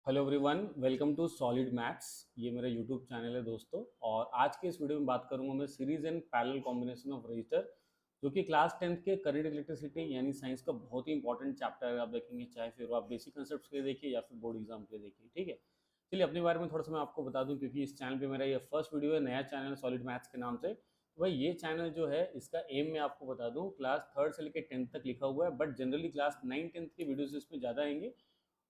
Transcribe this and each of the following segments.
Hello everyone, welcome to solid maths. ये मेरा YouTube channel है दोस्तों। और आज के इस वीडियो में बात करूंगा मैं series and parallel combination of register, जो कि क्लास 10th के करंट इलेक्ट्रिसिटी यानी साइंस का बहुत ही इंपॉर्टेंट चैप्टर है। आप देखेंगे, चाहे फिर वो आप बेसिक कंसेप्ट के लिए देखिए या फिर बोर्ड एग्जाम के लिए देखिए। ठीक है, चलिए अपने बारे में थोड़ा सा मैं आपको बता दूं, क्योंकि इस चैनल पे मेरा ये फर्स्ट वीडियो है, नया चैनल है सॉलिड मैथ्स के नाम से। तो भाई ये चैनल जो है, इसका एम मैं आपको बता दूं, क्लास 3rd से लेकर 10th तक लिखा हुआ है, बट जनरली क्लास 9-10th के वीडियोज इसमें ज़्यादा आएंगे।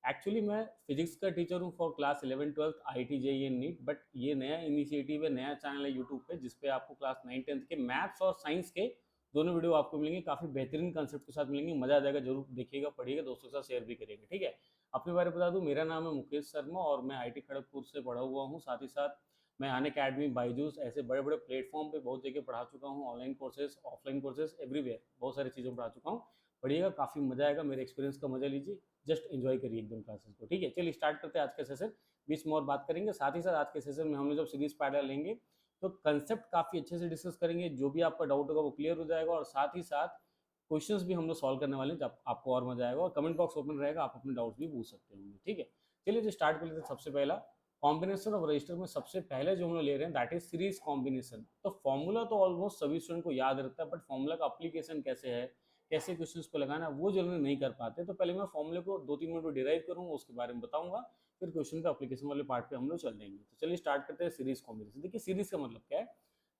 एक्चुअली मैं फिजिक्स का टीचर हूँ for class 11-12 IT JEE and NEET, but ये नया इनिशिएटिव है, नया चैनल है यूट्यूब पे, जिसपे आपको क्लास 9-10th के मैथ्स और साइंस के दोनों वीडियो आपको मिलेंगे। काफ़ी बेहतरीन कंसेप्ट के साथ मिलेंगे, मजा आ जाएगा। जरूर देखिएगा, पढ़िएगा, दोस्तों के साथ शेयर भी करिएगा। ठीक है, अपने बारे में बता दूं, मेरा नाम है मुकेश शर्मा और मैं आईटी खड़गपुर से पढ़ा हुआ हूँ। साथ ही साथ मैं अन अकेडमी, बायजूस, ऐसे बड़े बड़े प्लेटफॉर्म पे बहुत जगह पढ़ा चुका हूँ। Online courses, offline courses, everywhere बहुत सारी चीज़ों में पढ़ा चुका हूँ। पढ़िएगा, काफ़ी मजा आएगा, मेरे एक्सपीरियंस का मजा लीजिए, जस्ट एंजॉय करिए एकदम क्लासेस को। ठीक है, चलिए स्टार्ट करते हैं आज का सेशन। बीच में और बात करेंगे। साथ ही साथ आज के सेशन में हम लोग जब सीरीज पैरेलल लेंगे तो कंसेप्ट काफ़ी अच्छे से डिस्कस करेंगे। जो भी आपका डाउट होगा वो क्लियर हो जाएगा, और साथ ही साथ क्वेश्चंस भी हम लोग सॉल्व करने वाले हैं, जब आपको और मजा आएगा। और कमेंट बॉक्स ओपन रहेगा, आप अपने डाउट्स भी पूछ सकते होंगे। ठीक है, चलिए तो स्टार्ट कर लेते हैं। सबसे पहला कॉम्बिनेशन ऑफ रजिस्टर में सबसे पहले जो हम लोग ले रहे हैं दैट इज सीरीज कॉम्बिनेशन। तो फॉर्मूला तो ऑलमोस्ट सभी स्टूडेंट को याद रहता है, बट फॉर्मूला का अप्लीकेशन कैसे है, कैसे क्वेश्चंस पे लगाना है, वो जनरली नहीं कर पाते। तो पहले मैं फॉर्मूले को 2-3 मिनट में डिराइव करूंगा, उसके बारे में बताऊंगा, फिर क्वेश्चन का एप्लीकेशन वाले पार्ट पे हम लोग चल देंगे। तो चलिए स्टार्ट करते हैं सीरीज कॉम्बिनेशन। देखिए सीरीज का मतलब क्या है,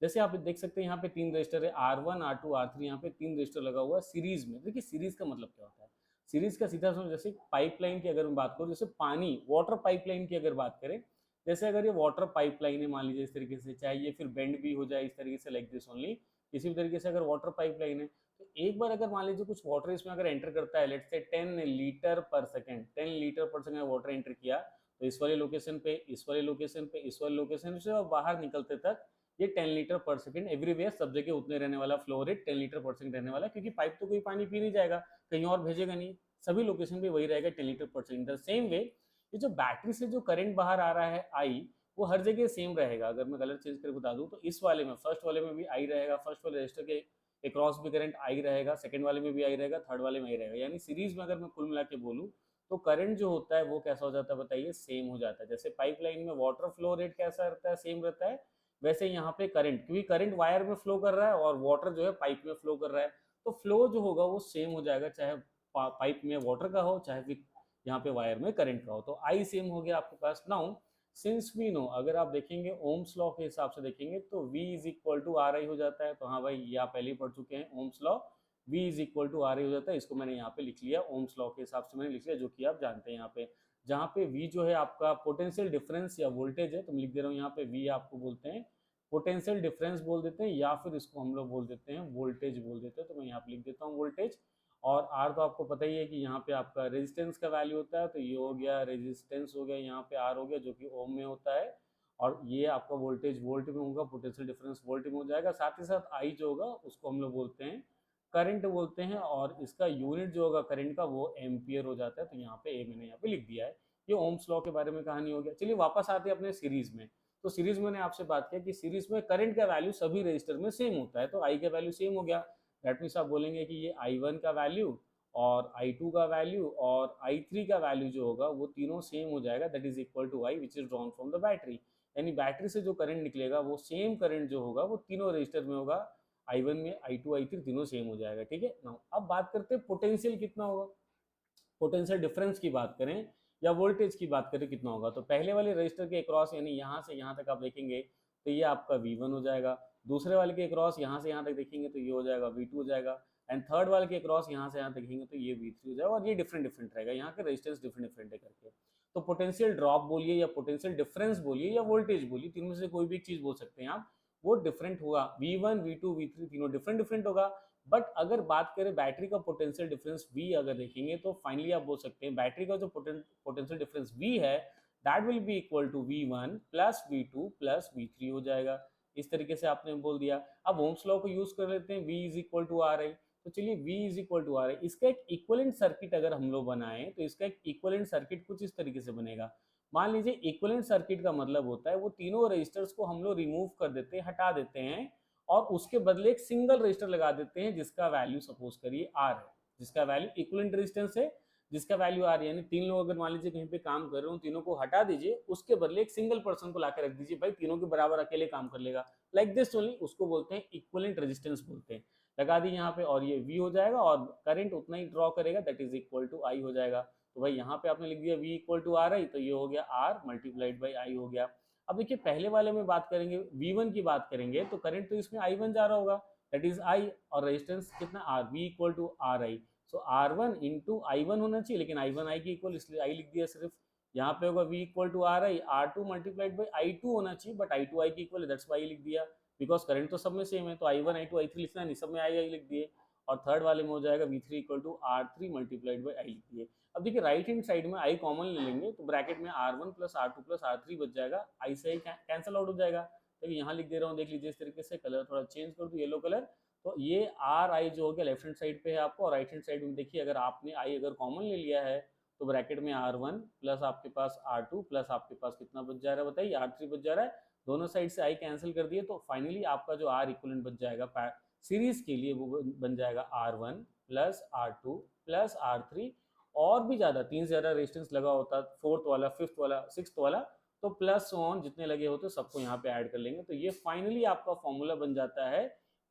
जैसे आप देख सकते हैं यहाँ पे 3 रजिस्टर है, R1 R2 R3, यहाँ पे 3 रजिस्टर लगा हुआ है सीरीज में। देखिए सीरीज का मतलब क्या होता है, सीरीज का सीधा समझ, जैसे पाइपलाइन की अगर मैं बात करूँ, जैसे पानी वाटर पाइपलाइन की अगर बात करें, जैसे अगर ये वाटर पाइपलाइन है मान लीजिए इस तरीके से, चाहे ये फिर बेंड भी हो जाए इस तरीके से, लाइक दिस ओनली, किसी भी तरीके से अगर वाटर पाइपलाइन है, तो एक बार अगर मान लीजिए कुछ वाटर इसमें अगर एंटर करता है, लेट्स से 10 लीटर पर सेकंड, 10 लीटर पर सेकंड वाटर एंटर किया, तो इस वाले लोकेशन पे, इस वाले लोकेशन पे, इस वाले लोकेशन से, और बाहर निकलते तक ये 10 लीटर पर सेकंड एवरीवेयर, सब जगह उतने रहने वाला फ्लो रेट 10 लीटर पर सेकंड रहने वाला, क्योंकि पाइप तो कोई पानी पी नहीं जाएगा, कहीं और भेजेगा नहीं, सभी लोकेशन पे वही रहेगा 10 लीटर पर सेकंड। सेम वे ये जो बैटरी से जो करंट बाहर आ रहा है आई, वो हर जगह सेम रहेगा। अगर मैं कलर चेंज करके बता दूं तो इस वाले में, फर्स्ट वाले में भी आई रहेगा, फर्स्ट वाले रजिस्टर के अक्रॉस भी करंट आई रहेगा, सेकंड वाले में भी आई रहेगा, थर्ड वाले में आई रहेगा। यानी सीरीज में अगर मैं कुल मिला के बोलूँ तो करंट जो होता है वो कैसा हो जाता है बताइए, सेम हो जाता है। जैसे पाइपलाइन में वाटर फ्लो रेट कैसा रहता है, सेम रहता है, वैसे यहाँ पे करंट, क्योंकि करंट वायर में फ्लो कर रहा है और वाटर जो है पाइप में फ्लो कर रहा है, तो फ्लो जो होगा वो सेम हो जाएगा, चाहे पाइप में वाटर का हो, चाहे फिर यहाँ पे वायर में करंट का हो। तो आई सेम हो गया आपके पास। नाउ सिंस वी नो, अगर आप देखेंगे ओम्स लॉ के हिसाब से देखेंगे तो V is equal to R I हो जाता है। तो हाँ भाई, ये आप पहले ही पढ़ चुके हैं Ohm's law, V is equal to R I हो जाता है। इसको मैंने यहाँ पे लिख लिया, ओम्स लॉ के हिसाब से मैंने लिख लिया, जो कि आप जानते हैं। यहाँ पे जहाँ पे V जो है आपका पोटेंशियल डिफरेंस या वोल्टेज है, तो मैं लिख दे रहा हूँ यहाँ पे V आपको बोलते हैं पोटेंशियल डिफरेंस बोल देते हैं, या फिर इसको हम लोग बोल देते हैं वोल्टेज बोल देते हैं। तो मैं यहाँ पे लिख देता हूँ वोल्टेज। और आर तो आपको पता ही है कि यहाँ पे आपका रेजिस्टेंस का वैल्यू होता है, तो ये हो गया रेजिस्टेंस हो गया, यहाँ पे आर हो गया जो कि ओम में होता है। और ये आपका वोल्टेज वोल्ट में होगा, पोटेंशियल डिफरेंस वोल्ट में हो जाएगा। साथ ही साथ आई जो होगा उसको हम लोग बोलते हैं करंट बोलते हैं, और इसका यूनिट जो होगा करंट का वो एम्पियर हो जाता है। तो यहाँ पे ए मैंने यहाँ पे लिख दिया है। ये ओम्स लॉ के बारे में कहानी हो गया। चलिए वापस आते हैं अपने सीरीज में। तो सीरीज में मैंने आपसे बात किया कि सीरीज में करंट का वैल्यू सभी रजिस्टर में सेम होता है, तो आई का वैल्यू सेम हो गया। दैट मीन्स आप बोलेंगे कि ये I1 का वैल्यू और I2 का वैल्यू और I3 का वैल्यू जो होगा वो तीनों सेम हो जाएगा, that is equal to I which is drawn from the battery. यानी बैटरी से जो करंट निकलेगा वो सेम करंट जो होगा वो तीनों रजिस्टर में होगा, I1 में, I2 I3 तीनों सेम हो जाएगा। ठीक है ना, अब बात करते हैं पोटेंशियल कितना होगा। पोटेंशियल डिफरेंस की बात करें या वोल्टेज की बात करें कितना होगा, तो पहले वाले रजिस्टर के अक्रॉस यानी यहाँ से यहाँ तक आप देखेंगे तो ये आपका V1 हो जाएगा। दूसरे वाले के अक्रॉस यहाँ से यहाँ तक देखेंगे तो ये हो जाएगा V2 हो जाएगा। एंड थर्ड वाले के अक्रॉस यहाँ से यहाँ तक देखेंगे तो ये V3 हो जाएगा। और ये डिफरेंट डिफरेंट रहेगा, यहाँ के रेजिस्टेंस डिफरेंट डिफरेंट है करके। तो पोटेंशियल ड्रॉप बोलिए या पोटेंशियल डिफरेंस बोलिए या वोल्टेज बोलिए, तीनों में से कोई भी एक चीज बोल सकते हैं आप, वो डिफरेंट होगा। V1 V2 V3 तीनों डिफरेंट डिफरेंट होगा। बट अगर बात करें बैटरी का पोटेंशियल डिफरेंस V अगर देखेंगे तो फाइनली आप बोल सकते हैं बैटरी का जो पोटेंशियल डिफरेंस V है that will be equal to V1 plus V2 plus V3 हो जाएगा। इस तरीके से आपने बोल दिया। अब ओम्स लॉ को यूज कर लेते हैं, V is equal to R I. तो चलिए V is equal to R I, इसका एक इक्वलेंट सर्किट अगर हम लोग बनाएं तो इसका एक इक्वलेंट सर्किट कुछ इस तरीके से बनेगा। मान लीजिए इक्वलेंट सर्किट का मतलब होता है वो तीनों रजिस्टर्स को हम लोग रिमूव कर देते हैं, हटा देते हैं, और उसके बदले एक सिंगल रजिस्टर लगा देते हैं जिसका वैल्यू सपोज करिए आर है, जिसका वैल्यू इक्विवेलेंट रेजिस्टेंस है, जिसका वैल्यू आर, यानी 3 लोग अगर मान लीजिए कहीं पे काम कर रहे हो, तीनों को हटा दीजिए, उसके बदले एक सिंगल पर्सन को लाकर रख दीजिए, भाई तीनों के बराबर अकेले काम कर लेगा, लाइक दिस ओनली, उसको बोलते हैं इक्विवेलेंट रेजिस्टेंस बोलते हैं। लगा दी यहाँ पे, और ये V हो जाएगा और करंट उतना ही ड्रॉ करेगा, that is equal to I हो जाएगा। तो भाई यहाँ पे आपने लिख दिया V equal to R I, तो ये हो गया R मल्टीप्लाइड बाई आई हो गया। अब देखिए पहले वाले में बात करेंगे, V1 की बात करेंगे, तो करंट तो इसमें I1 जा रहा होगा, दैट इज I, और रेजिस्टेंस कितना R, V equal to R I. So R1 into I1 होना चाहिए, लेकिन I1 I की इक्वल, इसलिए I लिख दिया सिर्फ। यहाँ पे होगा V equal to R I, R2 multiplied by I2 होना चाहिए, बट I2 I की इक्वल है, दैट्स वाई लिख दिया, बिकॉज करंट तो सब में सेम है, तो I1 I2 I3 लिखना नहीं, सब में I लिख दिए। और थर्ड वाले में हो जाएगा V3 equal to R3 multiplied by I लिख दिए। अब देखिए राइट हैंड साइड में I कॉमन ले लेंगे, तो ब्रैकेट में R1 plus R2 plus R3 बच जाएगा, I से I कैंसिल आउट हो जाएगा। तो यहाँ लिख दे रहा हूँ, देख लीजिए इस तरीके से, कलर थोड़ा चेंज कर दूँ येलो कलर, तो ये आर आई जो हो गया लेफ्ट हैंड साइड पे है आपको, और राइट हैंड साइड में देखिए अगर आपने आई अगर कॉमन ले लिया है, तो ब्रैकेट में R1 प्लस आपके पास R2 प्लस आपके पास कितना बच जा रहा है बताइए, R3 बच जा रहा है। दोनों साइड से आई कैंसिल कर दिए, तो फाइनली आपका जो आर इक्वलेंट बच जाएगा सीरीज के लिए, वो बन जाएगा R1 plus R2 plus R3, और भी ज्यादा 3 से ज्यादा रेजिस्टेंस लगा होता, फोर्थ वाला, फिफ्थ वाला, सिक्स्थ वाला, तो प्लस ऑन जितने लगे होते सबको यहाँ पे ऐड कर लेंगे, तो ये फाइनली आपका फॉर्मूला बन जाता है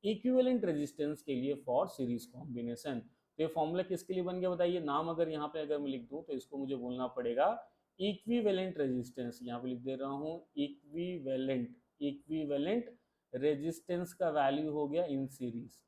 इक्विवेलेंट रेजिस्टेंस के लिए फॉर सीरीज कॉम्बिनेशन। तो ये फॉर्मूला किसके लिए बन गया बताइए, नाम अगर यहाँ पे अगर मैं लिख दूं, तो इसको मुझे बोलना पड़ेगा इक्विवेलेंट रेजिस्टेंस, यहाँ पे लिख दे रहा हूँ इक्विवेलेंट, इक्विवेलेंट रेजिस्टेंस का वैल्यू हो गया इन सीरीज,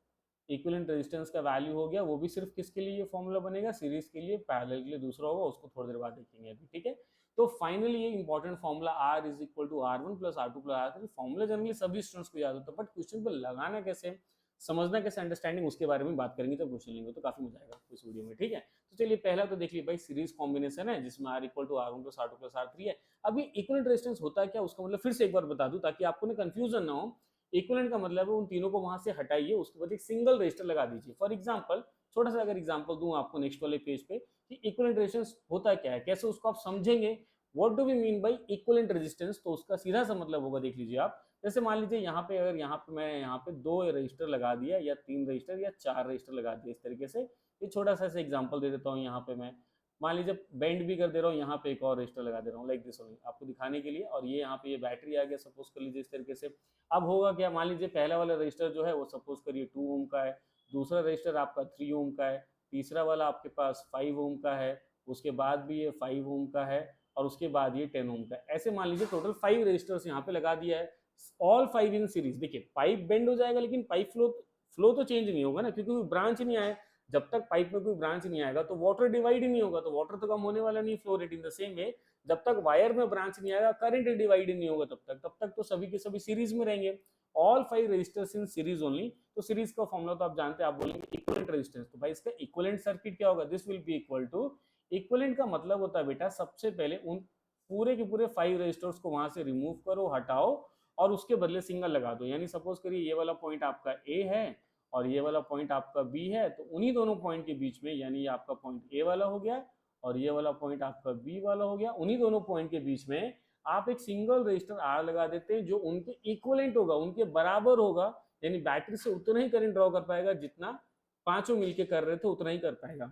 इक्विवेलेंट रेजिस्टेंस का वैल्यू हो गया, वो भी सिर्फ किसके लिए ये फॉर्मूला बनेगा, सीरीज के लिए, पैरेलल के लिए दूसरा होगा, उसको थोड़ी देर बाद देखेंगे अभी, ठीक है। तो फाइनली ये important formula R is equal to R1 plus R2 plus R3, formula generally सभी स्टूडेंट्स को याद होता है, बट क्वेश्चन पर लगाना कैसे, समझना कैसे, अंडरस्टैंडिंग, उसके बारे में बात करेंगे जब क्वेश्चन लेंगे, तो काफी मजा आएगा इस वीडियो में, ठीक है। तो चलिए पहला तो देख लीजिए भाई, सीरीज कॉम्बिनेशन है जिसमें R equal to R1 plus R2 plus R3 है। अभी इक्विवेलेंट रेजिस्टेंस होता है क्या, उसका मतलब फिर से एक बार बता दूं ताकि आपको ना कंफ्यूजन ना हो। इक्विवेलेंट का मतलब है उन तीनों को वहां से हटाइए, उसके बाद एक सिंगल रजिस्टर लगा दीजिए। फॉर एग्जांपल छोटा सा अगर एग्जांपल दूं आपको नेक्स्ट वाले पेज पे कि इक्विवेलेंट रेजिस्टेंस होता क्या है, कैसे उसको आप समझेंगे, what do we mean by equivalent resistance, तो उसका सीधा सा मतलब होगा, देख लीजिए आप। जैसे मान लीजिए यहाँ पे अगर यहाँ पे मैं यहाँ पे 2 रजिस्टर लगा दिया, या 3 रजिस्टर या 4 रजिस्टर लगा दिया इस तरीके से, ये छोटा सा ऐसे एग्जांपल दे देता हूँ। यहाँ पे मैं मान लीजिए बेंड भी कर दे रहा हूँ, यहाँ पे एक और रजिस्टर लगा दे रहा हूँ, लाइक दिस ओनली, आपको दिखाने के लिए। और ये यहाँ पे ये बैटरी आ गया, सपोज कर लीजिए इस तरीके से। अब होगा क्या, मान लीजिए पहला वाला रजिस्टर जो है वो सपोज करिए 2 ओम का है, दूसरा रजिस्टर आपका 3 ओम का है, तीसरा वाला आपके पास 5 ओम का है, उसके बाद भी ये 5 ओम का है, और उसके बाद ये 10 ओम का है। ऐसे मान लीजिए टोटल 5 रजिस्टर्स यहाँ पे लगा दिया है, ऑल 5 इन सीरीज। देखिए पाइप बेंड हो जाएगा, लेकिन पाइप फ्लो तो चेंज नहीं होगा ना, क्योंकि कोई ब्रांच नहीं आया। जब तक पाइप में कोई ब्रांच नहीं आएगा तो वाटर डिवाइड ही नहीं होगा, तो वाटर तो कम होने वाला नहीं, flow rate. In the same way जब तक वायर में ब्रांच नहीं आएगा, करंट डिवाइड ही नहीं होगा, तब तक तो सभी के सभी सीरीज में रहेंगे, all 5 resistors in series only. तो सीरीज का फॉर्मूला तो आप जानते हैं, आप बोलेंगे इक्विवेलेंट रेजिस्टेंस, तो भाई इसका इक्विवेलेंट सर्किट क्या होगा, this will be equal to, equivalent का मतलब होता है बेटा सबसे पहले उन पूरे के पूरे 5 रेजिस्टर्स को वहां से रिमूव करो, हटाओ, और उसके बदले सिंगल लगा दो। यानी सपोज करिए ये वाला पॉइंट आपका ए है और ये वाला पॉइंट आपका बी है, तो उन्हीं दोनों पॉइंट के बीच में, यानी ये आपका पॉइंट ए वाला हो गया और ये वाला पॉइंट आपका बी वाला हो गया, उन्हीं दोनों पॉइंट के बीच में आप एक सिंगल रजिस्टर आर लगा देते हैं, जो उनके इक्वलेंट होगा, उनके बराबर होगा। यानी बैटरी से उतना ही करंट ड्रॉ कर पाएगा जितना पांचों मिलके कर रहे थे, उतना ही कर पाएगा।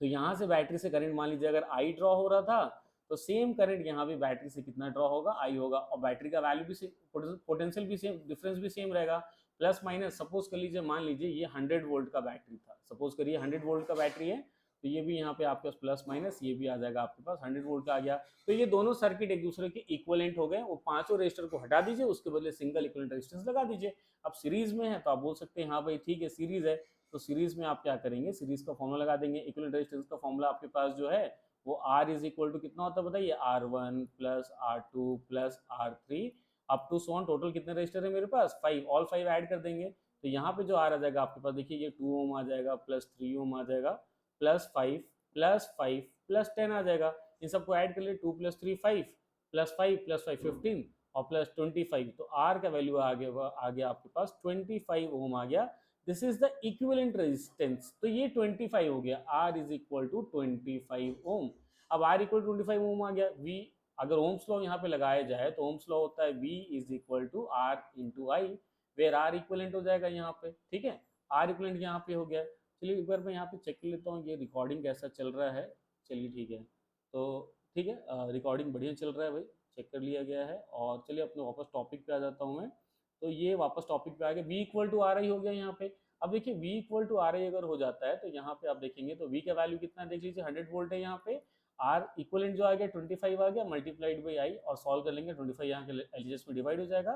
तो यहाँ से बैटरी से करंट मान लीजिए अगर आई ड्रॉ हो रहा था, तो सेम करंट यहाँ भी बैटरी से कितना ड्रॉ होगा, आई होगा, और बैटरी का वैल्यू भी सेम, पोटेंशियल भी सेम, डिफरेंस भी सेम रहेगा, प्लस माइनस। सपोज कर लीजिए, मान लीजिए ये 100 वोल्ट का बैटरी था, सपोज करिए 100 वोल्ट का बैटरी है, तो ये भी यहाँ पे आपके पास प्लस माइनस, ये भी आ जाएगा आपके पास 100 वोल्ट का आ गया। तो ये दोनों सर्किट एक दूसरे के इक्वलेंट हो गए, वो पांचों रेजिस्टर को हटा दीजिए, उसके बदले सिंगल इक्वलेंट रेजिस्टेंस लगा दीजिए। अब सीरीज में है तो आप बोल सकते हैं हाँ भाई ठीक है सीरीज है, तो सीरीज में आप क्या करेंगे, सीरीज का फॉर्मूला लगा देंगे। इक्विवेलेंट रेजिस्टेंस का फॉर्मूला आपके पास जो है वो R इज इक्वल टू कितना होता है बताइए, R1 plus R2 plus R3 up to so on. Total कितने रजिस्टर है मेरे पास, 5, ऑल 5 ऐड कर देंगे, तो यहाँ पे जो R आ जाएगा आपके पास, देखिए ये 2 ओम आ जाएगा, प्लस 3 ओम आ जाएगा, प्लस 5 प्लस 5 प्लस 10 आ जाएगा। इन सबको ऐड कर लिए, 2 प्लस 3 5 प्लस 5 प्लस 5 15 और प्लस 25, तो R का वैल्यू आ गया आपके पास 25 ओम आ गया। This is the equivalent resistance, तो ये 25 हो गया, R इज इक्वल टू 25 ओम। अब R इक्वल टू 25 ओम आ गया। V अगर ओम्स लॉ यहाँ पे लगाया जाए तो ओम्स लॉ होता है V is equal to R into I, where R equivalent हो जाएगा यहाँ पे, ठीक है, R इक्विवेलेंट यहाँ पे हो गया। चलिए एक बार मैं यहाँ पे चेक कर लेता हूँ ये रिकॉर्डिंग कैसा चल रहा है। चलिए ठीक है, तो ठीक है, रिकॉर्डिंग बढ़िया चल रहा है भाई, चेक कर लिया गया है। और चलिए अपने वापस टॉपिक पे आ जाता हूँ मैं। तो ये वापस टॉपिक पे आ गया, V equal to R I हो गया यहाँ पे। अब देखिए V equal to R I अगर हो जाता है तो यहाँ पे आप देखेंगे तो वी का वैल्यू कितना है, देख लीजिए 100 वोल्ट है यहाँ पे। आर इक्वलेंट जो आ गया 25 आ गया, मल्टीप्लाइड बाई आई, और सॉल्व कर लेंगे 25 यहाँ के एलजीएस में डिवाइड हो जाएगा,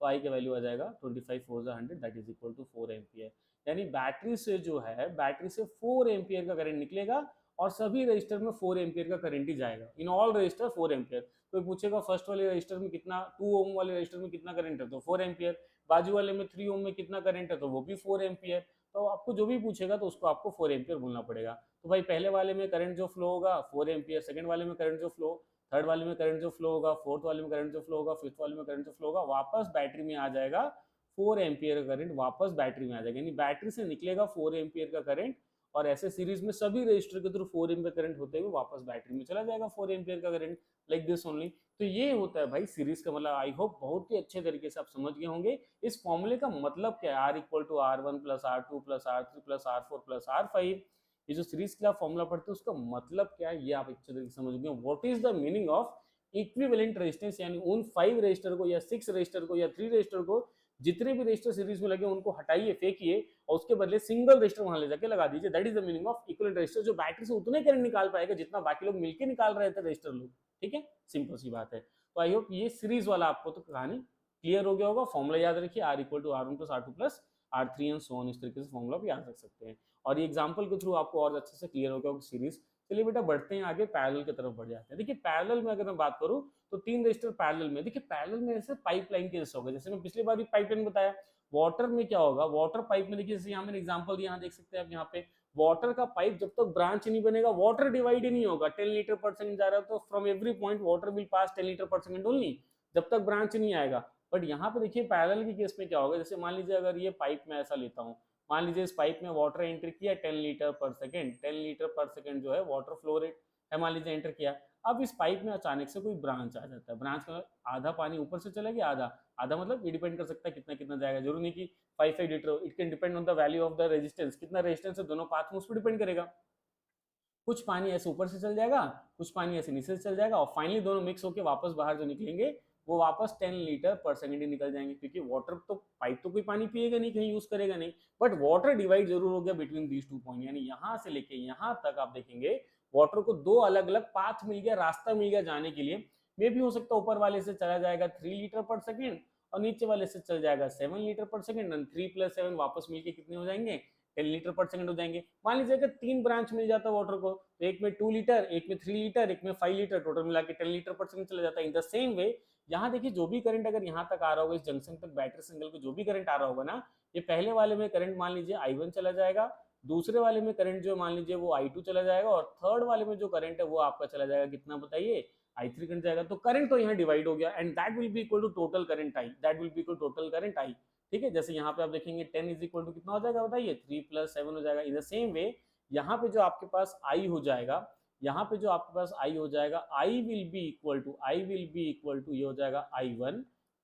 तो आई का वैल्यू आ जाएगा 25 four 100, that is equal to 4 ampere. यानी बैटरी से जो है, बैटरी से 4 एम्पियर का करंट निकलेगा, और सभी रजिस्टर में 4 एम्पियर का करंट ही जाएगा, इन ऑल रजिस्टर 4 एम्पियर। कोई पूछेगा फर्स्ट वाले रजिस्टर में कितना, 2 ओम वाले रजिस्टर में कितना करंट है, तो 4 एम्पियर। बाजू वाले में 3 ओम में कितना करंट है, तो वो भी 4 एम्पियर। तो आपको जो भी पूछेगा तो उसको आपको 4 एम्पियर बोलना पड़ेगा। तो भाई पहले वाले में करंट जो फ्लो होगा 4 एम्पियर, सेकंड वाले में करंट जो फ्लो, थर्ड वाले में करंट जो फ्लो होगा, फोर्थ वाले में करंट जो फ्लो होगा, फिफ्थ वाले में करंट जो फ्लो होगा, वापस बैटरी में आ जाएगा 4 एम्पियर का करंट, वापस बैटरी में आ जाएगा। यानी बैटरी से निकलेगा 4 एम्पियर का करंट, और ऐसे सीरीज में सभी रजिस्टर के थ्रू 4 एम्पियर करंट होते हुए वापस बैटरी में चला जाएगा 4 एम्पियर का करंट, लाइक दिस ओनली। तो ये होता है भाई सीरीज का मतलब। आई होप बहुत ही अच्छे तरीके से आप समझ गए होंगे इस फॉर्मूले का मतलब क्या है, R equal to R one plus R two plus R three plus R four plus R five. ये जो सीरीज का फॉर्मूला पढ़ते हैं उसका मतलब क्या है, ये आप अच्छे तरीके से समझ गए। What is the meaning of equivalent resistance, यानी उन 5 रजिस्टर को या 6 रजिस्टर को या 3 रजिस्टर को, जितने भी रजिस्टर सीरीज में लगे उनको हटाइए, फेंकिए, और उसके बदले सिंगल रजिस्टर वहां ले जाके लगा दीजिए। That is the meaning of equivalent register, जो बैटरी से उतने करंट निकाल पाएगा जितना बाकी लोग मिलकर निकाल रहे थे रजिस्टर लोग। ठीक है, सिंपल सी बात है। तो आई होप ये सीरीज वाला आपको तो कहानी क्लियर हो गया होगा। फॉर्मूला याद रखिए, R equal to R one plus R two plus R three and so on, इस तरीके से फॉर्मूला भी याद रख सकते हैं। और ये एग्जाम्पल के थ्रू आपको और अच्छे से क्लियर हो गया होगा सीरीज। चलिए बेटा बढ़ते हैं आगे, पैरेलल की तरफ बढ़ जाते हैं। देखिए पैरेलल में अगर मैं बात करूं तो 3 रजिस्टर पैरेलल में, देखिए पैरेलल में ऐसे पाइपलाइन के जैसे होगा, जैसे मैं पिछली बार भी पाइपलाइन बताया। वाटर में क्या होगा, वाटर पाइप में देखिए जैसे यहाँ मैंने एग्जांपल दिया, यहाँ देख सकते हैं आप, यहाँ पे वाटर का पाइप जब तक ब्रांच नहीं बनेगा वाटर डिवाइड ही नहीं होगा। 10 लीटर पर सेकंड जा रहा है तो from every point water will pass 10 litre पर सेकंड ओनली, जब तक ब्रांच नहीं आएगा। बट यहाँ पे देखिए पैरेलल के केस में क्या होगा, जैसे मान लीजिए अगर ये पाइप में ऐसा लेता हूँ, मान लीजिए इस पाइप में वाटर एंटर किया 10 लीटर पर सेकंड, 10 लीटर पर सेकंड जो है वाटर फ्लो रेट है, मान लीजिए एंटर किया। अब इस पाइप में अचानक से कोई ब्रांच आ जाता है, ब्रांच का आधा पानी ऊपर से चला गया, आधा आधा मतलब ये डिपेंड कर सकता है कितना कितना जाएगा, जरूरी नहीं कि 5 litre, it can depend on the value of the resistance, कितना रेजिस्टेंस है दोनों पाथ में उस पर डिपेंड करेगा। कुछ पानी ऐसे ऊपर से चल जाएगा, कुछ पानी ऐसे नीचे से चल जाएगा, और फाइनली दोनों मिक्स होकर वापस बाहर जो निकलेंगे वो वापस 10 लीटर पर सेकंड ही निकल जाएंगे, क्योंकि वाटर तो पाइप तो कोई पानी पिएगा नहीं, कहीं यूज करेगा नहीं, बट वाटर डिवाइड जरूर हो गया बिटवीन दीज 2 पॉइंट। यानी यहां से लेके यहां तक आप देखेंगे वाटर को 2 अलग अलग पाथ मिल गया, रास्ता मिल गया जाने के लिए। मे भी हो सकता है ऊपर वाले से चला जाएगा 3 लीटर पर सेकंड, और नीचे वाले से चल जाएगा 7 लीटर पर सेकंड, एंड 3 प्लस 7 वापस मिलके कितने हो जाएंगे, 10 लीटर पर सेकंड हो जाएंगे। मान लीजिए अगर 3 ब्रांच मिल जाता वाटर को, तो एक में 2 लीटर, एक में 3 लीटर, एक में 5 लीटर, टोटल मिला के 10 लीटर पर सेकंड चला जाता है। इन द सेम वे यहाँ देखिए जो भी करंट अगर यहाँ तक आ रहा होगा, इस जंक्शन तक बैटरी सिंगल को जो भी करंट आ रहा होगा ना, ये पहले वाले में करंट मान लीजिए I1 चला जाएगा, दूसरे वाले में करंट जो मान लीजिए वो I2 चला जाएगा, और थर्ड वाले में जो करंट है वो आपका चला जाएगा कितना बताइए, I3 करंट जाएगा। तो करंट तो यहाँ डिवाइड हो गया, and that will be equal to total current I, that will be equal total current I. ठीक है, जैसे यहाँ पे आप देखेंगे 10 इज इक्वल टू कितना हो जाएगा बताइए, 3 प्लस 7 हो जाएगा। इन द सेम वे यहाँ पे जो आपके पास आई हो जाएगा, यहाँ पे जो आपके पास आई हो जाएगा, I will be equal to, I will be equal to ये हो जाएगा I1,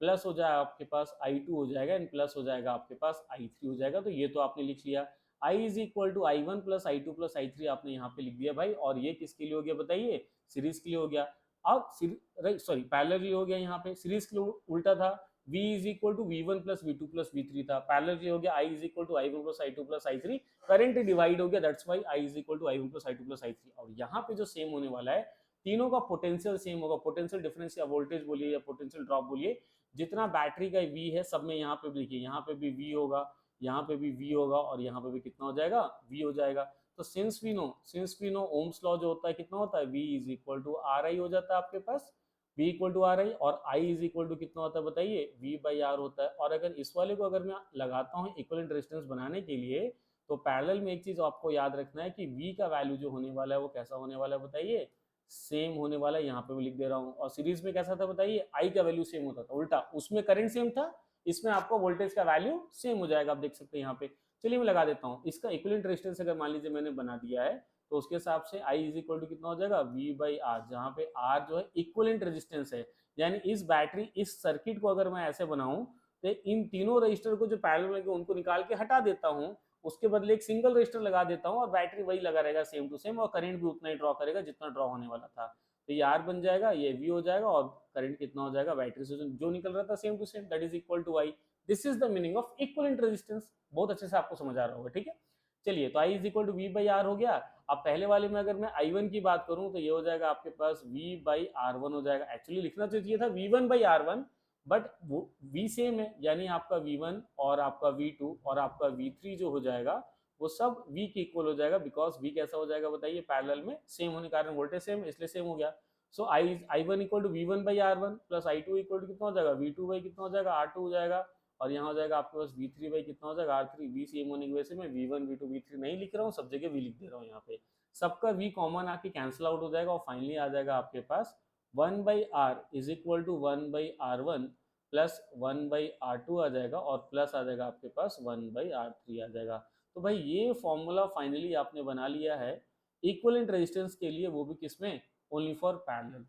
प्लस हो जाएगा आपके पास I2 हो जाएगा, एंड प्लस हो जाएगा आपके पास I3 हो जाएगा। तो ये तो आपने लिख लिया, I is equal to I1 plus I2 plus I3 आपने यहाँ पे लिख दिया भाई। और ये किसके लिए हो गया बताइए, सीरीज के लिए हो गया। अब सॉरी पैरेलल के लिए हो गया, यहाँ पे सीरीज के लिए उल्टा था, V is equal to V1 plus V2 plus V3 था, पैरेलल के लिए हो गया I is equal to I1 plus I2 plus I3, current divide हो गया, that's why I is equal to I1 plus I2 plus I3। और यहाँ पे जो सेम होने वाला है, तीनों का पोटेंशियल सेम होगा, पोटेंशियल डिफरेंस या वोल्टेज बोलिए या पोटेंशियल ड्रॉप बोलिए, जितना बैटरी का V है सब में यहाँ पे भी देखिए, यहाँ पे भी V होगा, यहाँ पे भी V होगा, और यहाँ पे भी कितना हो जाएगा, V हो जाएगा। तो since we know Ohm's law जो होता है कितना होता है, V is equal to R I हो जाता है आपके पास, V equal to R I, और I इज इक्वल टू कितना होता है बताइए, V बाई आर होता है। और अगर इस वाले को अगर मैं लगाता हूँ इक्विवेलेंट रेजिस्टेंस बनाने के लिए, तो पैरेलल में एक चीज आपको याद रखना है कि V का वैल्यू जो होने वाला है वो कैसा होने वाला है बताइए, सेम होने वाला है, यहाँ पे मैं लिख दे रहा हूँ। और सीरीज में कैसा था बताइए, I का वैल्यू सेम होता था, उल्टा उसमें करंट सेम था, इसमें आपको वोल्टेज का वैल्यू सेम हो जाएगा, आप देख सकते हैं यहाँ पे। चलिए मैं लगा देता हूँ इसका इक्विवेलेंट रेजिस्टेंस, अगर मान लीजिए मैंने बना दिया है, तो उसके हिसाब से I इज इक्वल टू कितना हो जाएगा, V बाई आर, जहाँ पे R जो है इक्विवेलेंट रेजिस्टेंस है। यानी इस बैटरी, इस सर्किट को अगर मैं ऐसे बनाऊं, तो इन तीनों रजिस्टर को जो पैरेलल में उनको निकाल के हटा देता हूं, उसके बदले एक सिंगल रजिस्टर लगा देता हूँ और बैटरी वही लगा रहेगा सेम टू सेम, और करंट भी उतना ही ड्रॉ करेगा जितना ड्रॉ होने वाला था। तो ये आर बन जाएगा, ये वी हो जाएगा, और करंट कितना हो जाएगा बैटरी से जो निकल रहा था same to same, that is equal to I. This is the meaning of equivalent resistance. बहुत अच्छे से आपको समझ आ रहा होगा, ठीक है। चलिए, तो I is equal to V by R हो गया। अब पहले वाले में अगर मैं आई वन की बात करूं तो ये हो जाएगा आपके पास वी बाई आर वन हो जाएगा। एक्चुअली लिखना तो चाहिए था V one by R one, but वो वी सेम है, यानी आपका वी वन और आपका वी टू और आपका वी थ्री जो हो जाएगा वो सब वी के इक्वल हो जाएगा, बिकॉज वी कैसा हो जाएगा बताइए, पैरेलल में सेम होने के कारण वोल्टेज सेम, इसलिए सेम हो गया। So I one equal to V one by R one plus I two equal to कितना हो जाएगा, वी टू बाई कितना हो जाएगा, आर टू हो जाएगा, और यहाँ हो जाएगा आपके पास वी थ्री बाई कितना हो जाएगा, आर थ्री। वी सेम होने की वजह से मैं V one V two V three नहीं लिख रहा हूँ, सब जगह वी लिख दे रहा हूँ। यहाँ पे सबका वी कॉमन आके कैंसिल आउट हो जाएगा, और फाइनली आ जाएगा आपके पास one by R is equal to one by R one plus one by R two आ जाएगा, और प्लस आ जाएगा आपके पास वन बाई आर थ्री आ जाएगा। तो भाई ये फॉर्मूला फाइनली आपने बना लिया है इक्विवेलेंट रेजिस्टेंस के लिए, वो भी किसमें, ओनली फॉर पैरेलल।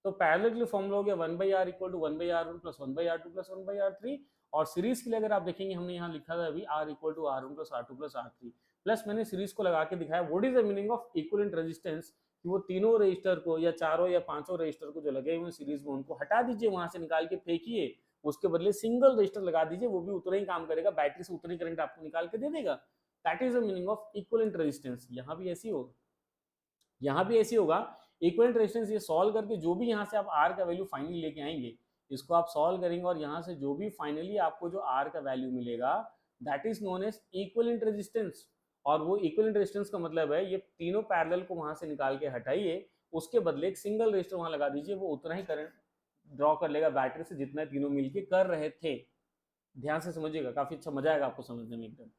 तो पैरेलल के लिए फॉर्मूला हो गया one by R equal to one by R one plus one by R two plus one by R three. और सीरीज के लिए अगर आप देखेंगे हमने यहाँ लिखा था अभी R equal to R one plus R two plus R three, plus मैंने सीरीज को लगा के दिखाया what is the meaning of equivalent resistance, कि वो तीनों रजिस्टर को या चारों या पांचों रजिस्टर को जो लगे हुए सीरीज में उनको हटा दीजिए, वहां से निकाल के फेंकिए, उसके बदले सिंगल रजिस्टर लगा दीजिए, वो भी उतना ही काम करेगा, बैटरी से उतनी करंट आपको निकाल के दे देगा। That is the meaning of equivalent resistance. यहाँ भी ऐसी होगा, यहाँ भी ऐसी होगा। इक्विवेलेंट रेजिस्टेंस ये सॉल्व करके जो भी यहाँ से आप आर का वैल्यू फाइनली लेके आएंगे, इसको आप सॉल्व करेंगे और यहाँ से जो भी फाइनली आपको जो आर का वैल्यू मिलेगा that is known as equivalent resistance. और वो इक्विवेलेंट रेजिस्टेंस का मतलब है ये तीनों पैरेलल को वहां से निकाल के हटाइए, उसके बदले एक सिंगल रेजिस्टर वहां लगा दीजिए, वो उतना ही करंट ड्रॉ कर लेगा बैटरी से जितना तीनों मिलके कर रहे थे। ध्यान से समझिएगा, काफी अच्छा मजा आएगा आपको समझने में एकदम।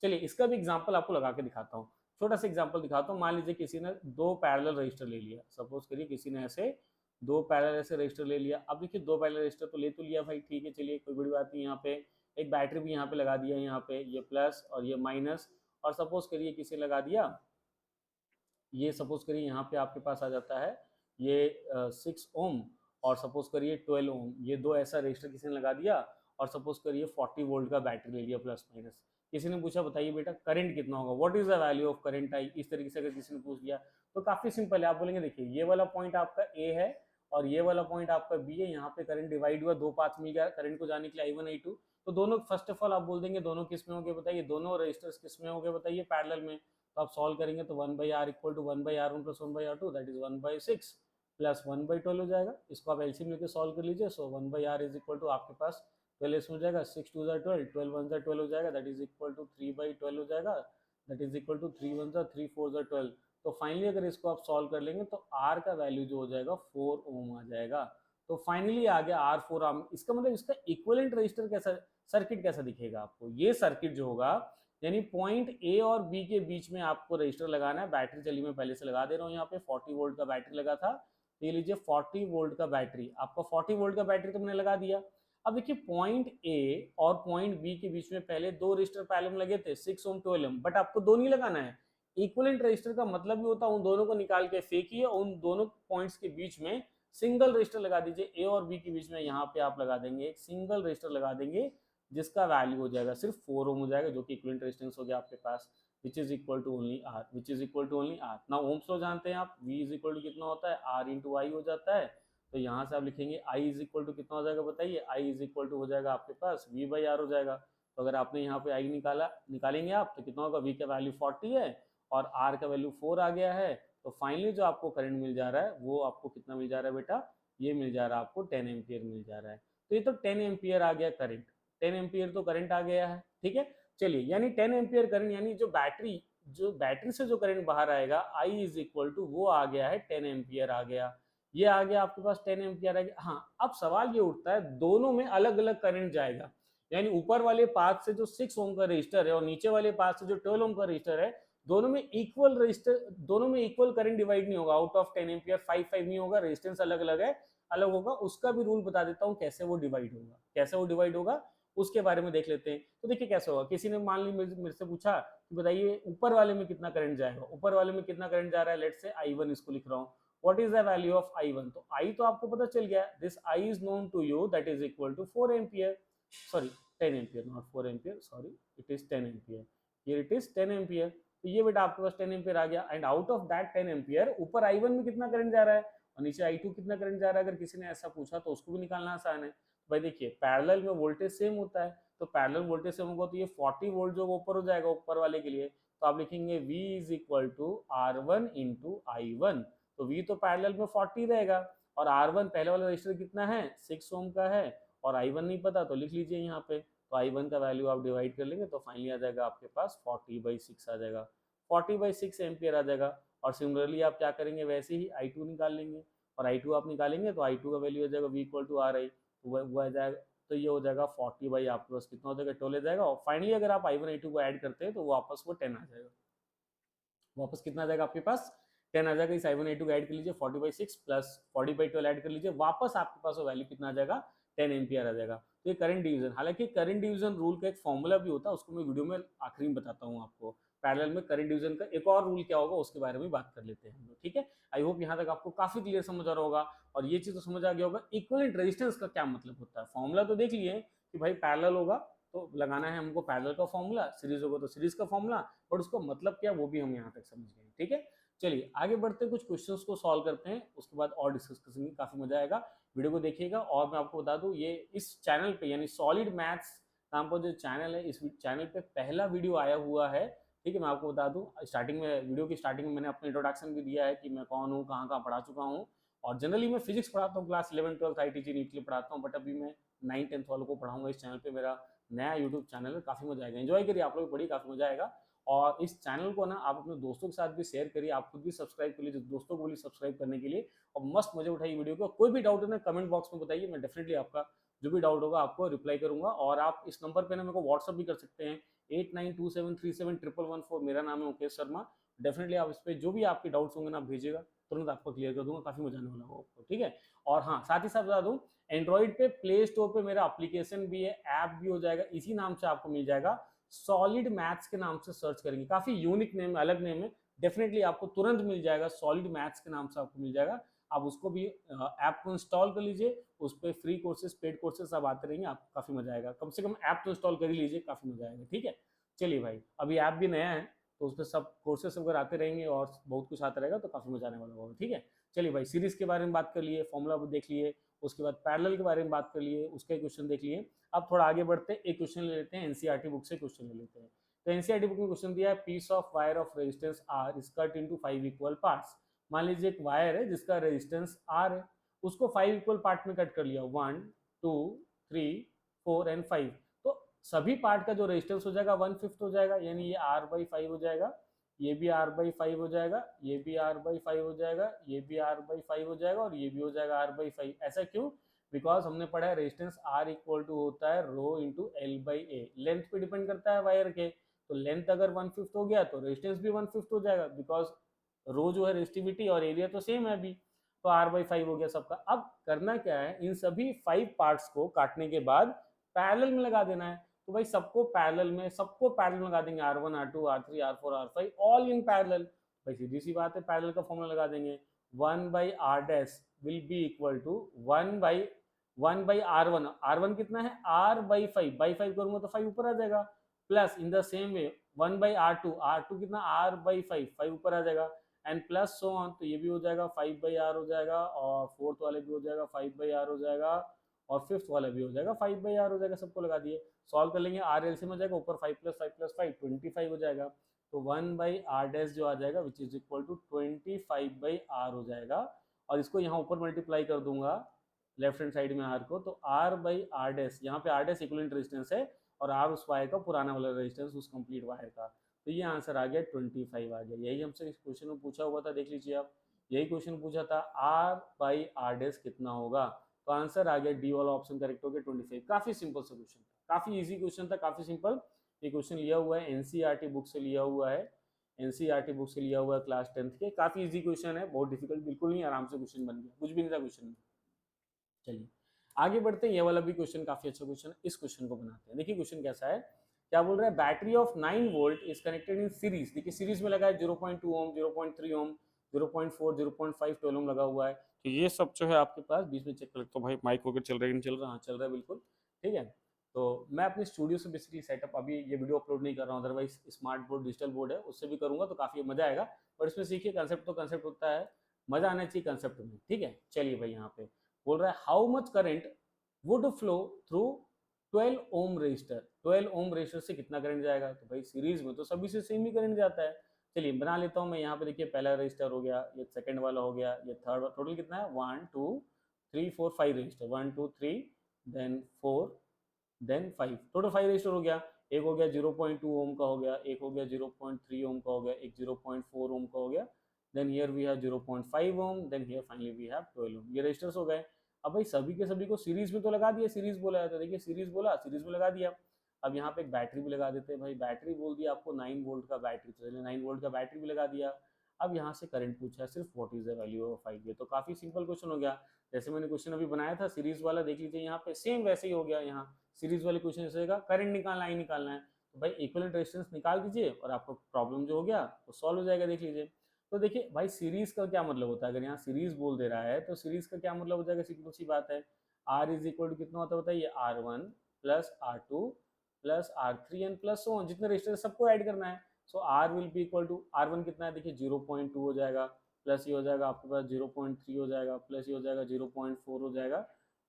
चलिए, इसका भी एग्जाम्पल आपको लगा के दिखाता हूँ। छोटा सा एग्जांपल दिखाता हूँ। मान लीजिए किसी ने दो पैरेलल रजिस्टर ले लिया, सपोज करिए किसी ने ऐसे दो पैरेलल ऐसे रजिस्टर ले लिया। अब देखिए दो पैरेलल रजिस्टर तो ले तो लिया भाई, ठीक है, चलिए कोई बड़ी बात नहीं। यहाँ पे एक बैटरी भी यहाँ पे लगा दिया, यहाँ पे ये प्लस और ये माइनस, और सपोज करिए किसी लगा दिया, ये सपोज करिए यहाँ पे आपके पास आ जाता है ये 6 ओम, और सपोज करिए 12 ओम, ये दो ऐसा रजिस्टर किसी ने लगा दिया, और सपोज करिए 40 वोल्ट का बैटरी ले लिया प्लस माइनस। किसी ने पूछा बताइए बेटा करंट कितना होगा, what is the value of current I, इस तरीके से अगर किसी ने पूछ दिया तो काफी सिंपल है। आप बोलेंगे देखिए ये वाला पॉइंट आपका ए है और ये वाला पॉइंट आपका बी है, यहाँ पे करंट डिवाइड हुआ, दो पाथ मिल गया करंट को जाने के लिए I1 I2। तो दोनों फर्स्ट ऑफ ऑल आप बोल देंगे दोनों किस में हो गए बताइए, दोनों रजिस्टर्स किस में हो गए बताइए, पैरेलल में। तो आप सॉल्व करेंगे तो one by R equal to one by R one plus one by R two, that is one by six plus one by twelve हो जाएगा। इसको आप एलसीएम लेके सॉल्व कर लीजिए। So one by R is equal to आपके पास 12 इसमें हो जाएगा, 6 2 ज़ा 12, 12 1 ज़ा 12 हो जाएगा, that is equal to 3 by 12 हो जाएगा, दैट इज इक्वल टू 3 1 ज़ा 3 4 ज़ा 12। तो फाइनली अगर इसको आप सॉल्व कर लेंगे तो आर का वैल्यू जो हो जाएगा 4 ओम आ जाएगा। तो फाइनली आ गया आर 4 ओम। इसका मतलब इसका इक्विवेलेंट रजिस्टर कैसा, सर्किट कैसा दिखेगा आपको, ये सर्किट जो होगा, यानी पॉइंट ए और बी के बीच में आपको रजिस्टर लगाना है। बैटरी चलिए मैं पहले से लगा दे रहा हूँ, यहाँ पे 40 वोल्ट का बैटरी लगा था, तो ये लीजिए 40 वोल्ट का बैटरी, आपका 40 वोल्ट का बैटरी तो मैंने लगा दिया। अब देखिए पॉइंट ए और पॉइंट बी के बीच में पहले दो रजिस्टर पैरेलल में लगे थे 6 ओम 12 ओम, बट आपको दो नहीं लगाना है। इक्विवेलेंट रजिस्टर का मतलब भी होता है उन दोनों को निकाल के फेंकिए, उन दोनों पॉइंट्स के बीच में सिंगल रजिस्टर लगा दीजिए। ए और बी के बीच में यहाँ पे आप लगा देंगे एक सिंगल रजिस्टर लगा देंगे, जिसका वैल्यू हो जाएगा सिर्फ 4 ओम हो जाएगा, जो कि इक्विवेलेंट रेजिस्टेंस हो गया आपके पास, which is equal to only R, which is equal to only R. ना ओम्स लो जानते हैं आप, वी इज इक्वल टू कितना होता है, आर इंटू आई हो जाता है। तो यहाँ से आप लिखेंगे आई इज इक्वल टू कितना हो जाएगा बताइए, आई इज इक्वल टू हो जाएगा आपके पास वी बाई आर हो जाएगा। तो अगर आपने यहाँ पे आई निकालेंगे आप तो कितना होगा, वी का वैल्यू 40 है और आर का वैल्यू 4 आ गया है। तो फाइनली जो आपको करंट मिल जा रहा है वो आपको कितना मिल जा रहा है बेटा, ये मिल जा रहा है आपको 10 एम्पियर मिल जा रहा है। तो ये तो 10 एम्पियर आ गया करंट, 10 एम्पियर तो करंट आ गया है, ठीक है। चलिए, यानी 10 एम्पियर करंट, यानी जो बैटरी से जो करंट बाहर आएगा आई इज इक्वल टू वो आ गया है 10 एम्पियर आ गया, ये आ गया आपके पास 10 एम्पियर आ गया। हाँ, अब सवाल ये उठता है दोनों में अलग अलग करंट जाएगा, यानी ऊपर वाले पाथ से जो 6 ओम का रजिस्टर है और नीचे वाले पाथ से जो 12 ओम का रजिस्टर है, दोनों में इक्वल रजिस्टर, दोनों में इक्वल करंट डिवाइड नहीं होगा। आउट ऑफ 10 एम्पियर 5 नहीं होगा, रेजिस्टेंस अलग अलग है, अलग होगा। उसका भी रूल बता देता हूँ कैसे वो डिवाइड होगा, कैसे वो डिवाइड होगा उसके बारे में देख लेते हैं। तो देखिए कैसे होगा, किसी ने मान ली मेरे से पूछा कि बताइए ऊपर वाले में कितना करंट जाएगा, ऊपर वाले में कितना करंट जा रहा है, लेट्स से I1 इसको लिख रहा हूँ। What is the value of I1, तो I तो आपको पता चल गया, this I is known to you, that is equal to 4 ampere, sorry 10 ampere, not 4 ampere, sorry it is 10 ampere. Here it is 10 ampere. तो ये बेटा आपके पास 10 एम्पियर आ गया, and out of that 10 ampere ऊपर I1 में कितना करंट जा रहा है और नीचे I2 कितना करंट जा रहा है। अगर किसी ने ऐसा पूछा तो उसको भी निकालना आसान है। भाई देखिए पैरेलल में वोल्टेज सेम होता है, तो पैरेलल वोल्टेज सेम होगा तो ये 40 वोल्ट जो ऊपर हो जाएगा ऊपर वाले के लिए, तो आप लिखेंगे V is equal to R1 into I1। तो V तो पैरेलल में 40 रहेगा और R1 पहले वाला रजिस्टर कितना है 6 ओम का है और I1 नहीं पता तो लिख लीजिए यहाँ पे। तो I1 का वैल्यू आप डिवाइड कर लेंगे तो फाइनली आ जाएगा आपके पास 40/6 आ जाएगा, 40/6 एम्पियर आ जाएगा। और सिमिलरली आप क्या करेंगे वैसे ही I2 निकाल लेंगे, और I2 आप निकालेंगे तो I2 का वैल्यू हो जाएगा V इक्वल टू RI, तो वो आ जाएगा, तो ये हो जाएगा 40 बाई आपके पास कितना हो जाएगा 12 जाएगा। और फाइनली अगर आप I1 I2 को ऐड करते हैं तो वापस वो 10 आ जाएगा, वापस कितना आ जाएगा आपके पास 10 आ जाएगा। इस I1 I2 को ऐड कर लीजिए 40/6 प्लस 40/12 ऐड कर लीजिए, वापस आपके पास वो वैल्यू कितना आ जाएगा 10 एम्पियर आ जाएगा। तो ये करंट डिवीजन, हालांकि करंट डिवीजन रूल का एक फॉर्मूला भी होता है, उसको मैं वीडियो में आखिरी में बताता हूँ आपको। पैरेलल में करंट डिवीजन का एक और रूल क्या होगा उसके बारे में बात कर लेते हैं हम लोग, ठीक है। आई होप यहाँ तक आपको काफी क्लियर समझ आ रहा होगा, और ये चीज तो समझ आ गया होगा इक्विवेलेंट रेजिस्टेंस का क्या मतलब होता है। फॉर्मूला तो देख लिए कि भाई पैरेलल होगा तो लगाना है हमको पैरेलल का फॉर्मूला, सीरीज होगा तो सीरीज का फॉर्मूला, बट उसका मतलब क्या वो भी हम यहाँ तक समझ गए, ठीक है। चलिए आगे बढ़ते हैं, कुछ क्वेश्चंस को सॉल्व करते हैं, उसके बाद और डिस्कस करेंगे, काफी मजा आएगा। वीडियो को देखिएगा, और मैं आपको बता दूं ये इस चैनल पे यानी सॉलिड मैथ्स नाम का जो चैनल है, इस चैनल पे पहला वीडियो आया हुआ है, ठीक है। मैं आपको बता दूं स्टार्टिंग में, वीडियो की स्टार्टिंग में मैंने अपना इंट्रोडक्शन भी दिया है कि मैं कौन हूँ, कहाँ कहाँ पढ़ा चुका हूँ। और जनरली मैं फिजिक्स पढ़ाता हूँ, क्लास 11 12 ITG नीट के लिए पढ़ाता हूँ, बट अभी मैं 9 10 वालों को पढ़ाऊंगा। इस चैनल पे मेरा नया यूट्यूब चैनल है, काफी मजा आएगा, एंजॉय करिए, आप लोग पढ़िए, काफी मजा आएगा। और इस चैनल को ना आप अपने दोस्तों के साथ भी शेयर करिए, आप खुद भी सब्सक्राइब कर लीजिए, दोस्तों को भी सब्सक्राइब करने के लिए, और मस्त मजे उठाइए वीडियो को। कोई भी डाउट है ना कमेंट बॉक्स में बताइए, मैं डेफिनेटली आपका जो भी डाउट होगा आपको रिप्लाई करूंगा। और आप इस नंबर पे ना मेरे को व्हाट्सअप भी कर सकते हैं, 8927371114, मेरा नाम है मुकेश शर्मा। डेफिनेटली आप इस पर जो भी आपके डाउट्स होंगे ना आप भेजिएगा, तुरंत आपको क्लियर कर दूंगा, काफी मजा आने वाला होगा आपको, ठीक है। और हाँ साथ ही साथ बता दूं, एंड्रॉइड पे प्ले स्टोर पे मेरा एप्लीकेशन भी है, ऐप भी हो जाएगा, इसी नाम से आपको मिल जाएगा, सॉलिड मैथ्स के नाम से सर्च करेंगे, काफी यूनिक नेम है, अलग नेम है, डेफिनेटली आपको तुरंत मिल जाएगा, सॉलिड मैथ्स के नाम से आपको मिल जाएगा। आप उसको भी ऐप को इंस्टॉल कर लीजिए, उस पर फ्री कोर्सेज पेड कोर्सेज सब आते रहेंगे, आपको काफी मजा आएगा। कम से कम ऐप तो इंस्टॉल कर ही लीजिए, काफी मजा आएगा, ठीक है। चलिए भाई, अभी ऐप भी नया है तो उस पर सब कोर्सेज वगैरह आते रहेंगे और बहुत कुछ आता रहेगा, तो काफी मजा आने वाला होगा, ठीक है। चलिए भाई, सीरीज के बारे में बात कर लिए, फॉर्मूला देख लिए, उसके बाद पैरेलल के बारे में बात कर लिए, उसके क्वेश्चन देख लिए। अब थोड़ा आगे बढ़ते हैं, एक क्वेश्चन ले लेते हैं, एनसीईआरटी बुक से क्वेश्चन ले लेते हैं। तो एनसीईआरटी बुक में क्वेश्चन दिया है, piece of wire of resistance R is cut into 5 equal parts. मान लीजिए एक वायर है जिसका रेजिस्टेंस आर है, उसको 5 इक्वल पार्ट में कट कर लिया, 1 2 3 4 एंड 5। तो सभी पार्ट का जो रेजिस्टेंस हो जाएगा 1/5 हो जाएगा, यानी ये R/5 हो जाएगा, ये भी R/5 हो जाएगा, ये भी R/5 हो जाएगा, ये भी R/5 हो जाएगा, और ये भी हो जाएगा R/5। ऐसा क्यों? बिकॉज हमने पढ़ा है रेजिस्टेंस R इक्वल टू होता है रो इंटू L/A, लेंथ पे डिपेंड करता है वायर के। तो लेंथ अगर 1/5 हो गया तो रेजिस्टेंस भी 1/5 हो जाएगा, बिकॉज रो जो है रेजिस्टिविटी और एरिया तो सेम है अभी। तो R/5 हो गया सबका। अब करना क्या है, इन सभी 5 पार्ट्स को काटने के बाद पैरेलल में लगा देना है। तो भाई सबको पैरेलल में लगा देंगे, R1 R2 R3 R4 R5 all in parallel. भाई सीधी सी बात है, पैरेलल का फॉर्मूला लगा देंगे, 1/R' will be equal to 1/R1। R1 कितना है R/5 करूंगा तो 5 ऊपर आ जाएगा, plus in the same way 1/R2, R2 कितना R/5, 5 ऊपर आ जाएगा, एंड प्लस सो ऑन। तो ये भी हो जाएगा 5/R हो जाएगा, और फोर्थ वाले भी हो जाएगा 5/R हो जाएगा, और फिफ्थ वाला भी हो जाएगा 5/R हो जाएगा। सबको लगा दिए, सॉल्व कर लेंगे, R एलसीएम हो जाएगा, ऊपर 5 + 5 + 5 25 हो जाएगा। तो 1/R' जो आ जाएगा विच इज इक्वल टू 25/R हो जाएगा। और इसको यहाँ ऊपर मल्टीप्लाई कर दूंगा लेफ्ट हैंड साइड में R को, तो R/R', यहाँ पे R' इक्विवेलेंट रेजिस्टेंस है, और R उस वायर का पुराना वाला रेजिस्टेंस उस कंप्लीट वायर का। तो ये आंसर आ गया 25 आ गया। यही हमसे इस क्वेश्चन में पूछा हुआ था, देख लीजिए आप, यही क्वेश्चन पूछा था R/R' कितना होगा। तो आंसर आ गया डी वाला ऑप्शन करेक्ट हो गया 25। काफी सिंपल सा क्वेश्चन था, काफी इजी क्वेश्चन था, काफी सिंपल। ये क्वेश्चन लिया हुआ है एनसीईआरटी बुक से लिया हुआ है, एनसीईआरटी बुक से लिया हुआ है क्लास 10th के। काफी इजी क्वेश्चन है, बहुत डिफिकल्ट बिल्कुल नहीं, आराम से क्वेश्चन बन गया, कुछ भी नहीं था क्वेश्चन में। चलिए आगे बढ़ते हैं, ये वाला भी क्वेश्चन काफी अच्छा क्वेश्चन है, इस क्वेश्चन को बनाते हैं। देखिए क्वेश्चन कैसा है, क्या बोल रहा है, battery of 9 volt is connected in series. देखिए सीरीज में लगा है 0.2 ओम, 0.3 ओम, 0.4, 0.5 12 ओम लगा हुआ है। तो ये सब जो है आपके पास बीच में चेक कर लेते हो भाई, माइक वगैरह चल रहा है नहीं चल रहा, हाँ चल रहा है बिल्कुल, ठीक है। तो मैं अपने स्टूडियो से बेसिकली सेटअप अभी ये वीडियो अपलोड नहीं कर रहा हूँ, otherwise smart board digital board है उससे भी करूँगा तो काफ़ी मज़ा आएगा। पर इसमें सीखिए कंसेप्ट तो कंसेप्ट होता है, मज़ा आना चाहिए कंसेप्ट में, ठीक है। चलिए भाई यहाँ पे बोल रहा है how much current would flow through 12 ohm resistor. 12 ohm resistor से कितना करंट जाएगा, तो भाई सीरीज में तो सभी से सेम ही करंट जाता है। चलिए बना लेता हूँ मैं यहाँ पे, देखिए पहला रजिस्टर हो गया, ये सेकंड वाला हो गया, ये थर्ड, टोटल कितना है 1 2 3 4 5 resistor, 1 2 3 then 4 then 5, total 5 resistor हो गया। एक हो गया 0.2 ओम का हो गया, एक हो गया 0.3 ओम का हो गया, एक 0.4 ओम का हो गया, then here we have 0.5 ohm, then here finally we have 12 ohm. ये रजिस्टर्स हो गए। अब भाई सभी के सभी को सीरीज में तो लगा दिया, सीरीज बोला है तो देखिए सीरीज बोला, सीरीज में लगा दिया। अब यहाँ पे एक बैटरी भी लगा देते हैं भाई, बैटरी बोल दिया आपको 9 वोल्ट का बैटरी, तो चलिए 9 वोल्ट का बैटरी भी लगा दिया। अब यहाँ से करंट पूछा है सिर्फ, what is the value of 5, ये तो काफी सिंपल क्वेश्चन हो गया। जैसे मैंने क्वेश्चन अभी बनाया था सीरीज वाला, देख लीजिए यहाँ पे सेम वैसे ही हो गया। यहाँ सीरीज वाले क्वेश्चन से करंट निकालना ही निकालना है, तो भाई इक्विवेलेंट रेजिस्टेंस निकाल दीजिए और आपका प्रॉब्लम जो हो गया वो सॉल्व हो जाएगा, देख लीजिए। तो देखिए भाई सीरीज का क्या मतलब होता है, अगर यहाँ सीरीज बोल दे रहा है तो सीरीज का क्या मतलब हो जाएगा, सिंपल सी बात है। आर इज इक्वल टू कितना होता है बताइए, R1 plus R2 plus R3 and plus so on, जितने रजिस्टर सबको ऐड करना है। So R will be equal to, R1 कितना है देखिए 0.2 हो जाएगा, प्लस ये हो जाएगा आपके पास 0.3 हो जाएगा, प्लस ये हो जाएगा 0.4 हो जाएगा,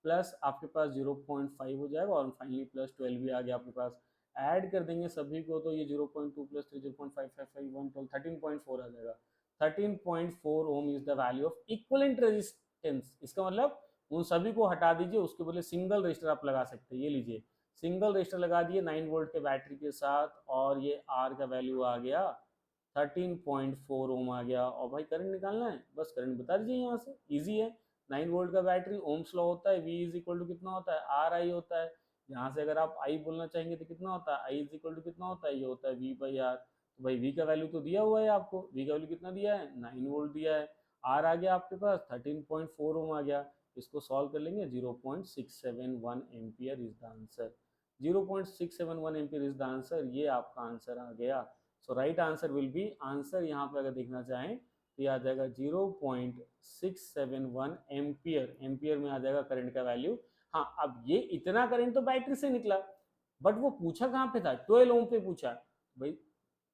प्लस आपके पास 0.5 हो जाएगा और फाइनली प्लस 12 भी आ गया आपके पास। ऐड कर देंगे सभी को तो ये 0.2 प्लस 3 0.555 13.4 आ जाएगा। 13.4 ohm is the value of equivalent resistance. इसका मतलब उन सभी को हटा दीजिए, उसके बदले सिंगल रजिस्टर आप लगा सकते हैं। ये लीजिए सिंगल रजिस्टर लगा दिए 9 वोल्ट के बैटरी के साथ और ये आर का वैल्यू आ गया 13.4 ओम आ गया। और भाई करंट निकालना है, बस करंट बता दीजिए यहाँ से, इजी है। 9 वोल्ट का बैटरी, ओम्स लॉ होता है, V इज इक्वल टू कितना होता है, आर आई होता है। यहाँ से अगर आप आई बोलना चाहेंगे तो कितना होता है, आई इज इक्वल टू कितना होता है, ये होता है V बाई आर। तो भाई V का वैल्यू तो दिया हुआ है आपको, V का वैल्यू कितना दिया है 9 वोल्ट दिया है, आर आ गया आपके पास 13.4 ओम आ गया। इसको सॉल्व कर लेंगे, 0.671 ampere is the answer. 0.671 ampere is the answer, ये आपका आंसर आ गया। So right answer will be, answer यहाँ पे अगर देखना चाहें तो ये आ जाएगा 0.671 एम्पियर, एम्पियर में आ जाएगा करंट का वैल्यू। हाँ अब ये इतना करंट तो बैटरी से निकला, बट वो पूछा कहाँ पे था, 12 ओम पे पूछा। भाई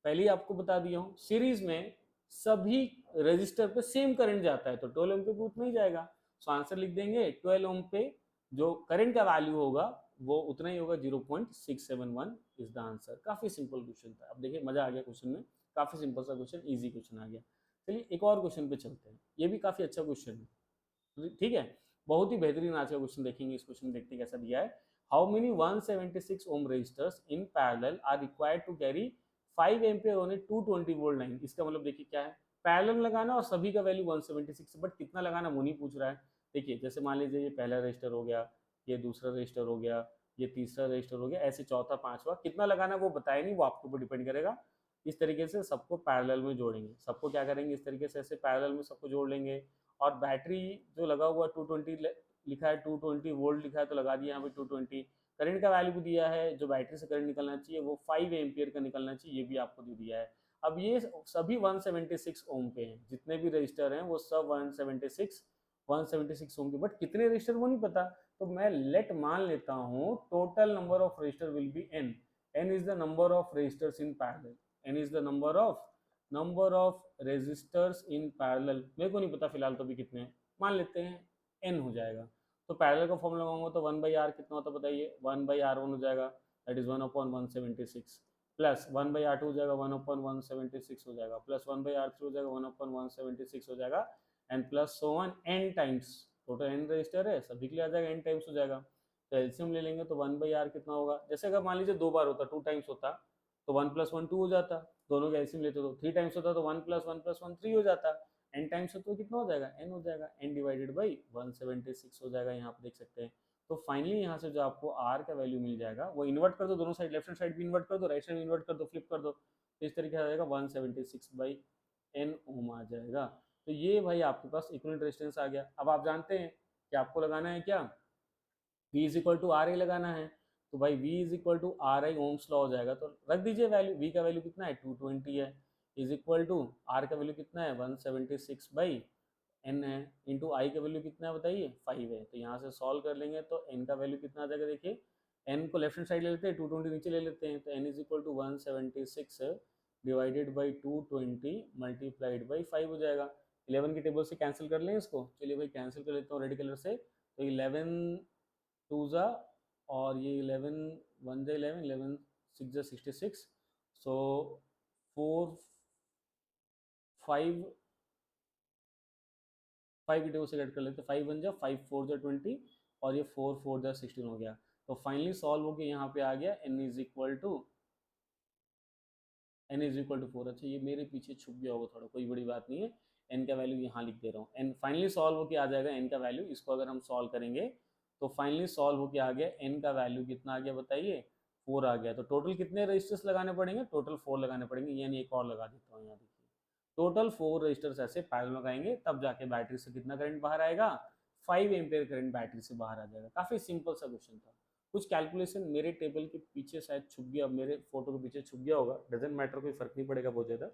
पहले ही आपको बता दिया हूँ सीरीज में सभी रजिस्टर पे सेम करंट जाता है, तो 12 ओम पे उतना ही जाएगा। सो आंसर लिख देंगे 12 ओम पे जो करंट का वैल्यू होगा वो उतना ही होगा, 0.671 इज द आंसर। काफी सिंपल क्वेश्चन था। अब देखिए मजा आ गया क्वेश्चन में, काफी सिंपल सा क्वेश्चन, इजी क्वेश्चन आ गया। चलिए एक और क्वेश्चन पे चलते हैं, ये भी काफी अच्छा क्वेश्चन है, ठीक है। बहुत ही बेहतरीन आज का क्वेश्चन देखेंगे। इस क्वेश्चन में देखते हैं कैसा दिया है। How many 176 ohm resistors in parallel are required to carry 5 ampere on a 220 volt line. इसका मतलब देखिए क्या है, पैरेलल लगाना और सभी का वैल्यू 176, बट कितना लगाना वो नहीं पूछ रहा है। देखिए जैसे मान लीजिए ये पहला रजिस्टर हो गया, ये दूसरा रजिस्टर हो गया, ये तीसरा रजिस्टर हो गया, ऐसे चौथा पांचवा, कितना लगाना वो बताया नहीं, वो आपके ऊपर डिपेंड करेगा। इस तरीके से सबको पैरेलल में जोड़ेंगे, सबको क्या करेंगे इस तरीके से ऐसे पैरेलल में सबको जोड़ लेंगे। और बैटरी जो लगा हुआ 220 लिखा है, 220 वोल्ट लिखा है तो लगा दिया यहाँ पे 220। करंट का वैल्यू भी दिया है, जो बैटरी से करंट निकलना चाहिए वो 5 एम्पियर का निकलना चाहिए, ये भी आपको दे दिया है। अब ये सभी 176 ओम पे हैं, जितने भी रजिस्टर हैं वो सब 176 ओम के, बट कितने रजिस्टर वो नहीं पता। तो मैं लेट मान लेता हूँ total number of resistor will be N. N is the number of resistors in parallel, N is the number of resistors in parallel. मेरे को नहीं पता फिलहाल तो भी कितने हैं, मान लेते हैं एन हो जाएगा। तो पैरेलल का फॉर्म लगाऊंगा तो 1/r कितना होता है बताइए, 1/r1 हो जाएगा, दैट इज 1/176, प्लस 1/r2 हो जाएगा 1/176 हो जाएगा, प्लस 1/r3 हो जाएगा 1/176 हो जाएगा, and plus so on N times. Total N resistor है, सभी के लिए आ जाएगा एन टाइम्स हो जाएगा। तो एलसीएम ले लेंगे तो 1/r कितना होगा, जैसे अगर मान लीजिए 2 बार होता, 2 टाइम्स होता तो 1 + 1 2 हो जाता, दोनों के एलसीएम लेते तो 3 टाइम्स होता तो 1 + 1 + 1 3 हो जाता, एन टाइम्स होता तो कितना हो जाएगा एन हो जाएगा, एन डिवाइडेड बाई 176 हो जाएगा, यहाँ पे देख सकते हैं। तो फाइनली यहाँ से जो आपको आर का वैल्यू मिल जाएगा वो इन्वर्ट कर दो दोनों साइड, लेफ्ट हैंड साइड भी इन्वर्ट कर दो, राइट साइड इन्वर्ट कर दो, फ्लिप कर दो, तो इस तरीके से आ जाएगा 176/n ओम आ जाएगा। तो ये भाई आपके पास इक्विवेलेंट रेजिस्टेंस आ गया। अब आप जानते हैं कि आपको लगाना है क्या, V is equal to R I लगाना है। तो भाई V is equal to R I Ohm's law हो जाएगा, तो रख दीजिए वैल्यू, V का वैल्यू कितना है 220 है, इज इक्वल टू आर का वैल्यू कितना है 176/n है, इंटू आई का वैल्यू कितना है बताइए 5 है। तो यहाँ से सॉल्व कर लेंगे तो n का वैल्यू कितना आ जाएगा देखिए एन को लेफ्ट हैंड साइड ले लेते हैं, 220 नीचे ले लेते हैं, तो N is equal to 176 divided by 220 multiplied by 5 हो जाएगा। 11 की टेबल से कैंसिल कर लें इसको, चलिए भाई कैंसिल कर लेता हूँ रेड कलर से। तो 11 टू ज़ा, और ये 11 वन ज़ा 11, 11 सिक्स ज़ा 66, सो 4 5 5 की टेबल से कट कर लेते हैं, 5 वन जा 5 4 जा 20, और ये 4 4 जा 16 हो गया। तो फाइनली सॉल्व होके यहाँ पे आ गया n इज इक्वल टू 4। अच्छा ये मेरे पीछे छुप गया होगा थोड़ा, कोई बड़ी बात नहीं है, n का वैल्यू यहाँ लिख दे रहा हूँ। n फाइनली सॉल्व होके आ जाएगा n का वैल्यू, इसको अगर हम सॉल्व करेंगे तो फाइनली सॉल्व होके आ गया n का वैल्यू कितना आ गया बताइए, 4 आ गया। तो टोटल कितने रजिस्टर्स लगाने पड़ेंगे, टोटल 4 लगाने पड़ेंगे, यानी एक और लगा देता हूँ यहाँ देखिए। टोटल 4 रजिस्टर्स ऐसे पैरेलल लगाएंगे, तब जाके बैटरी से कितना करंट बाहर आएगा, 5 एम्पेयर करंट बैटरी से बाहर आ जाएगा। काफी सिंपल सा क्वेश्चन था। कुछ कैलकुलेशन मेरे टेबल के पीछे शायद छुप गया, मेरे फोटो के पीछे छुप गया होगा, डजेंट मैटर, कोई फर्क नहीं पड़ेगा बहुत ज़्यादा,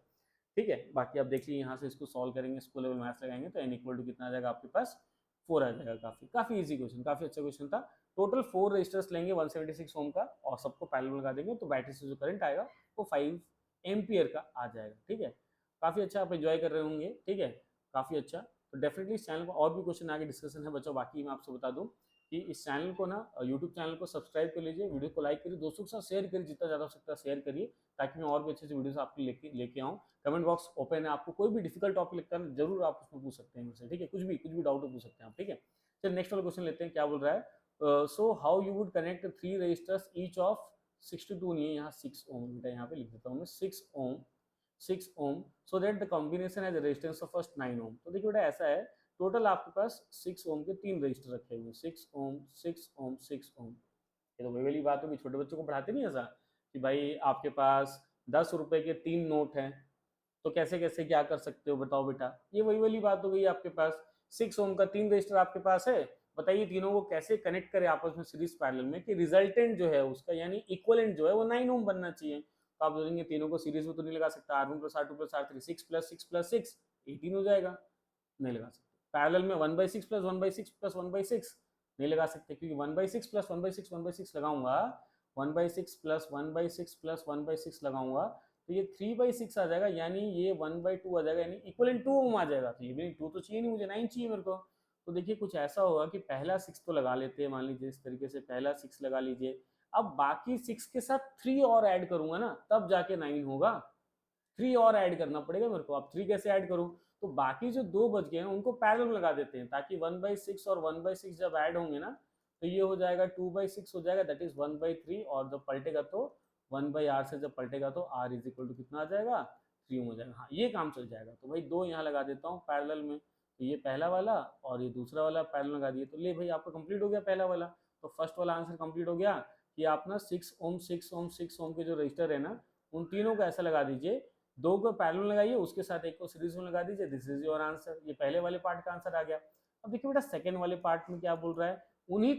ठीक है। बाकी आप देख लीजिए यहाँ से इसको सॉल्व करेंगे, स्कूल लेवल मैथ्स लगाएंगे तो n इक्वल टू कितना आ जाएगा आपके पास, 4 आ जाएगा। काफी काफी इजी क्वेश्चन, काफी अच्छा क्वेश्चन था। टोटल 4 रजिस्टर्स लेंगे 176 ओम का, और सबको पैरेलल लगा देंगे, तो बैटरी से जो करंट आएगा वो 5 एम्पियर का आ जाएगा, ठीक है। काफी अच्छा आप एंजॉय कर रहे होंगे, ठीक है, काफी अच्छा। तो डेफिनेटली इस चैनल को और भी क्वेश्चन आगे डिस्कशन है बच्चों। बाकी मैं आपसे बता दूं कि इस चैनल को ना, यूट्यूब चैनल को सब्सक्राइब कर लीजिए, वीडियो को लाइक करिए, दोस्तों के साथ शेयर करिए, जितना ज़्यादा हो सकता है शेयर करिए, ताकि मैं और भी अच्छे से वीडियोस आपके लेके आऊँ। कमेंट बॉक्स ओपन है, आपको कोई भी डिफिकल्ट टॉपिक लगता है जरूर आप उसमें पूछ सकते हैं मुझसे, ठीक है, कुछ भी डाउट पूछ सकते हैं आप, ठीक है। चलिए नेक्स्ट वाला क्वेश्चन लेते हैं, क्या बोल रहा है, so how you would connect 3 resistors each of 62 नहीं है यहाँ 6 ओम, बेटा यहाँ पे लिख देता हूँ मैं 6 ohm so that the combination has resistance of first 9 ohm. तो देखिए बेटा ऐसा है, टोटल आपके पास 6 ओम के 3 रजिस्टर रखे हुए हैं, 6 ओम 6 ओम 6 ओम। ये तो वही वाली बात होगी, छोटे बच्चों को पढ़ाते नहीं ऐसा कि भाई आपके पास 10 रुपए के 3 नोट हैं, तो कैसे कैसे क्या कर सकते हो बताओ बेटा। ये वही वाली बात हो गई आपके पास, 6 ओम का 3 रजिस्टर आपके पास है, बताइए तीनों को कैसे कनेक्ट करें आपस में सीरीज पैरेलल में कि रिजल्टेंट जो है उसका यानी इक्वलेंट जो है वो 9 ओम बनना चाहिए। तो आप बोलेंगे तीनों को सीरीज में तो नहीं लगा सकता, R1 plus R2 plus R3, 6 plus 6 plus 6 18 हो जाएगा, नहीं लगा सकते। पैरेलल में 1/6 प्लस 1/6 प्लस 1/6 नहीं लगा सकते, क्योंकि 1/6 प्लस 1/6 1/6 लगाऊंगा, 1/6 प्लस 1/6 प्लस 1/6 लगाऊंगा तो ये 3/6 आ जाएगा, यानी ये 1/2 आ जाएगा, यानी इक्वलेंट 2 ओम आ जाएगा। तो ये भी 2 तो चाहिए नहीं मुझे, 9 चाहिए मेरे को। तो देखिए कुछ ऐसा होगा कि पहला 6 तो लगा लेते हैं, मान लीजिए इस तरीके से पहला 6 लगा लीजिए, अब बाकी 6 के साथ 3 और ऐड करूंगा ना, तब जाके 9 होगा। 3 और ऐड करना पड़ेगा मेरे को। अब 3 कैसे ऐड करूं, तो बाकी जो 2 बच गए हैं उनको पैरेलल लगा देते हैं, ताकि 1/6 और 1/6 जब ऐड होंगे ना, तो ये हो जाएगा 2/6 हो जाएगा, दैट इज 1/3, और जब पलटेगा तो 1/r से जब पलटेगा तो r इज इक्वल टू कितना आ जाएगा, 3 हो जाएगा। हाँ ये काम चल जाएगा। तो भाई 2 यहाँ लगा देता हूँ पैरेलल में, तो ये पहला वाला और ये दूसरा वाला पैरेलल लगा दिए, तो ले भाई आपका कंप्लीट हो गया पहला वाला। तो फर्स्ट वाला आंसर कंप्लीट हो गया कि आप ना 6 ओम 6 ओम 6 ओम के जो रजिस्टर है ना, उन तीनों को ऐसा लगा दीजिए, 2 को पैरेलल लगाइए, उसके साथ एक को सीरीज में लगा दीजिए, दिस इज योर आंसर। ये पहले वाले पार्ट का आंसर आ गया। अब देखिए बेटा सेकंड वाले पार्ट में क्या बोल रहा है, उन्हीं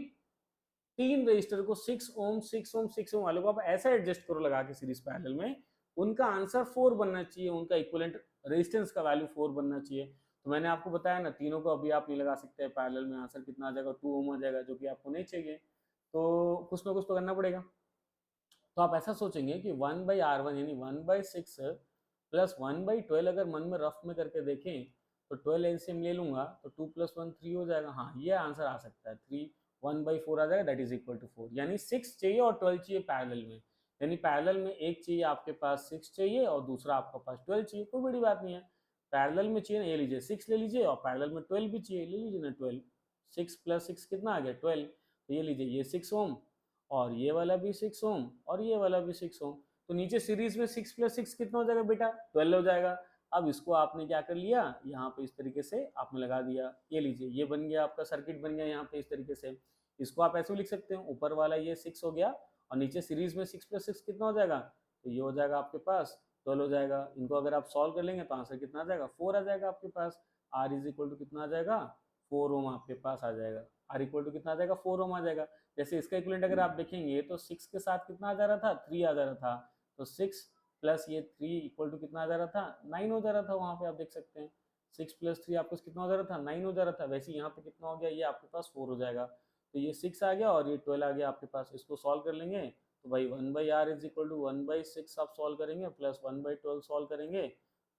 3 रजिस्टर को 6 ओम 6 ओम 6 ओम वाले को आप ऐसा एडजस्ट करो लगा के सीरीज पैरेलल में, उनका आंसर 4 बनना चाहिए, उनका इक्विवेलेंट रेजिस्टेंस का वैल्यू 4 बनना चाहिए। तो मैंने आपको बताया ना, तीनों को अभी आप नहीं लगा सकते पैरेलल में, आंसर कितना आ जाएगा, 2 ओम आ जाएगा, जो कि आपको नहीं चाहिए। तो कुछ ना कुछ तो करना पड़ेगा। तो आप ऐसा सोचेंगे कि 1/r1 यानी 1/6 प्लस 1/12, अगर मन में रफ में करके देखें तो 12 एलसीएम ले लूंगा तो 2 + 1 3 हो जाएगा। हाँ ये आंसर आ सकता है, 3 1/4 आ जाएगा, दैट इज इक्वल टू 4। यानी 6 चाहिए और 12 चाहिए पैरेलल में, यानी पैरेलल में एक चाहिए आपके पास 6 चाहिए और दूसरा आपके पास 12 चाहिए, कोई बड़ी बात नहीं है। पैरेलल में चाहिए ना, ये लीजिए 6 ले लीजिए, और पैरेलल में 12 भी चाहिए, ले लीजिए ना 12। 6 + 6 कितना आ गया 12, तो ये लीजिए ये 6 ओम और ये वाला भी 6 ओम और ये वाला भी 6 ओम। तो नीचे सीरीज में 6 + 6 कितना हो जाएगा बेटा, 12 हो जाएगा। अब इसको आपने क्या कर लिया, यहाँ पे इस तरीके से आपने लगा दिया, ये लीजिए ये बन गया आपका सर्किट बन गया यहाँ पे इस तरीके से। इसको आप ऐसे भी लिख सकते हो, ऊपर वाला ये 6 हो गया और नीचे सीरीज में 6 + 6 कितना हो जाएगा, तो ये हो जाएगा आपके पास 12 हो जाएगा। इनको अगर आप सॉल्व कर लेंगे तो आंसर कितना आ जाएगा, 4 आ जाएगा आपके पास। आर इज इक्वल टू कितना आ जाएगा, 4 ओम आपके पास आ जाएगा। आर इक्वल टू कितना आ जाएगा, 4 ओम आ जाएगा। जैसे इसका इक्विवेलेंट अगर आप देखेंगे तो 6 के साथ कितना आ जा रहा था, 3 आ जा रहा था, तो 6 प्लस ये 3 इक्वल टू कितना आ जा रहा था, 9 हो जा रहा था। वहां पे आप देख सकते हैं 6 + 3 आपको कितना हो जा रहा था, 9 हो जा रहा था। वैसे यहाँ पे कितना हो गया, ये आपके पास 4 हो जाएगा। तो ये 6 आ गया और ये 12 आ गया आपके पास। इसको सॉल्व कर लेंगे तो भाई 1/r इज इक्वल टू 1/6 आप सॉल्व करेंगे प्लस 1/12 सॉल्व करेंगे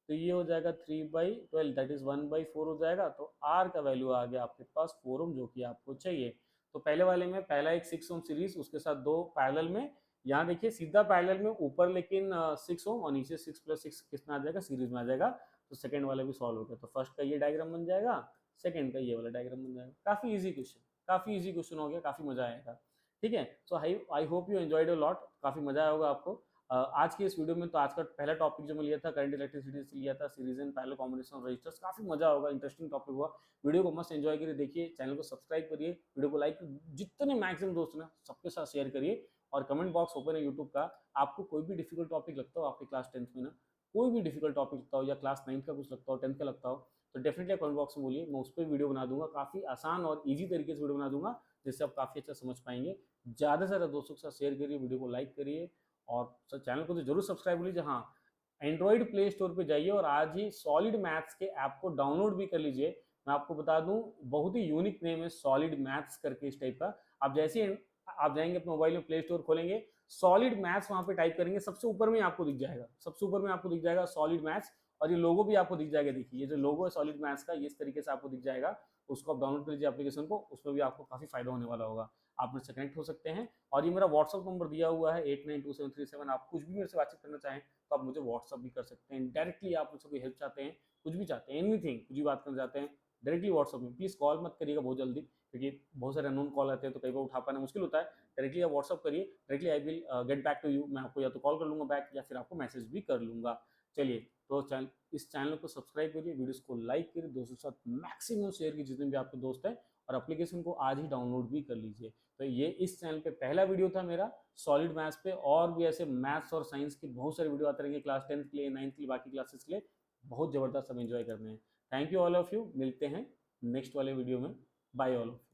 तो ये हो जाएगा 3/12 दैट इज 1/4 हो जाएगा। तो r का वैल्यू आ गया आपके पास 4 ओम जो कि आपको चाहिए। तो पहले वाले में पहला एक 6 ओम सीरीज उसके साथ दो पैरेलल में, यहाँ देखिए सीधा पैरेलल में ऊपर लेकिन 6 ओम और नीचे 6 + 6 कितना आ जाएगा सीरीज में आ जाएगा। तो सेकंड वाला भी सॉल्व हो गया। तो फर्स्ट का ये डायग्राम बन जाएगा, सेकंड का ये वाला डायग्राम बन जाएगा। काफी इजी क्वेश्चन, काफी इजी क्वेश्चन हो गया, काफी मजा आएगा। ठीक है, so I hope you enjoyed a lot, काफी मजा आया होगा आपको। आज के इस वीडियो में तो आज का पहला टॉपिक जो मैं लिया था करंट इलेक्ट्रिसिटी से लिया था, series and parallel combination of resistors. काफी मजा होगा, इंटरेस्टिंग टॉपिक हुआ। वीडियो को मस्त एंजॉय करिए, देखिए, चैनल को सब्सक्राइब करिए, वीडियो को लाइक, जितने मैक्सिमम दोस्त हैं सबके साथ शेयर करिए। और कमेंट बॉक्स ओपन है यूट्यूब का, आपको कोई भी डिफिकल्ट टॉपिक लगता हो आपके क्लास 10th में ना, कोई भी डिफिकल्ट टॉपिक लगता हो या क्लास 9th का कुछ लगता हो, 10th का लगता हो, तो डेफिनेटली कमेंट बॉक्स में बोलिए, मैं उस पर वीडियो बना दूंगा। काफी आसान और ईजी तरीके से वीडियो बना दूंगा जिससे आप काफी अच्छा समझ पाएंगे। ज़्यादा से ज़्यादा दोस्तों के साथ शेयर करिए, वीडियो को लाइक करिए और चैनल को तो जरूर सब्सक्राइब लीजिए। हाँ, एंड्रॉइड प्ले स्टोर पे जाइए और आज ही सॉलिड मैथ्स के ऐप को डाउनलोड भी कर लीजिए। मैं आपको बता दूं, बहुत ही यूनिक नेम है सॉलिड मैथ्स करके इस टाइप का। आप जैसे ही आप जाएंगे अपने मोबाइल में प्ले स्टोर खोलेंगे, सॉलिड मैथ्स वहां पे टाइप करेंगे, सबसे ऊपर में आपको दिख जाएगा, सबसे ऊपर में आपको दिख जाएगा सॉलिड मैथ्स। और ये लोगो भी आपको दिख जाएगा, देखिए ये जो लोगो है सॉलिड मैथ्स का, ये इस तरीके से आपको दिख जाएगा। उसको आप डाउनलोड कर लीजिए एप्लीकेशन को, उसमें भी आपको काफी फायदा होने वाला होगा। आप मुझसे कनेक्ट हो सकते हैं और ये मेरा व्हाट्सअप नंबर दिया हुआ है 892737। आप कुछ भी मेरे से बातचीत करना चाहें तो आप मुझे व्हाट्सअप भी कर सकते हैं डायरेक्टली। आप मुझसे कोई हेल्प चाहते हैं, कुछ भी चाहते हैं, एनीथिंग, कुछ भी बात करना चाहते हैं, डायरेक्टली व्हाट्सअप में। प्लीज़ कॉल मत करिएगा बहुत जल्दी, क्योंकि बहुत सारे अननोन कॉल आते हैं तो कई बार उठा पाना मुश्किल होता है। डायरेक्टली आप व्हाट्सअप करिए, directly I will get back to you. मैं आपको या तो कॉल कर लूँगा बैक या फिर आपको मैसेज भी कर लूँगा। चलिए, तो इस चैनल को सब्सक्राइब करिए, वीडियोस को लाइक करिए, दोस्तों के साथ मैक्सिमम शेयर कीजिए जितने भी आपके दोस्त हैं, और एप्लीकेशन को आज ही डाउनलोड भी कर लीजिए। तो ये इस चैनल पे पहला वीडियो था मेरा सॉलिड मैथ्स पे। और भी ऐसे मैथ्स और साइंस के बहुत सारे वीडियो आते रहेंगे क्लास 10th के लिए, 9th के लिए, बाकी क्लासेस के लिए। बहुत ज़बरदस्त सब एंजॉय करने हैं। Thank you all of you, मिलते हैं नेक्स्ट वाले वीडियो में। Bye all of you.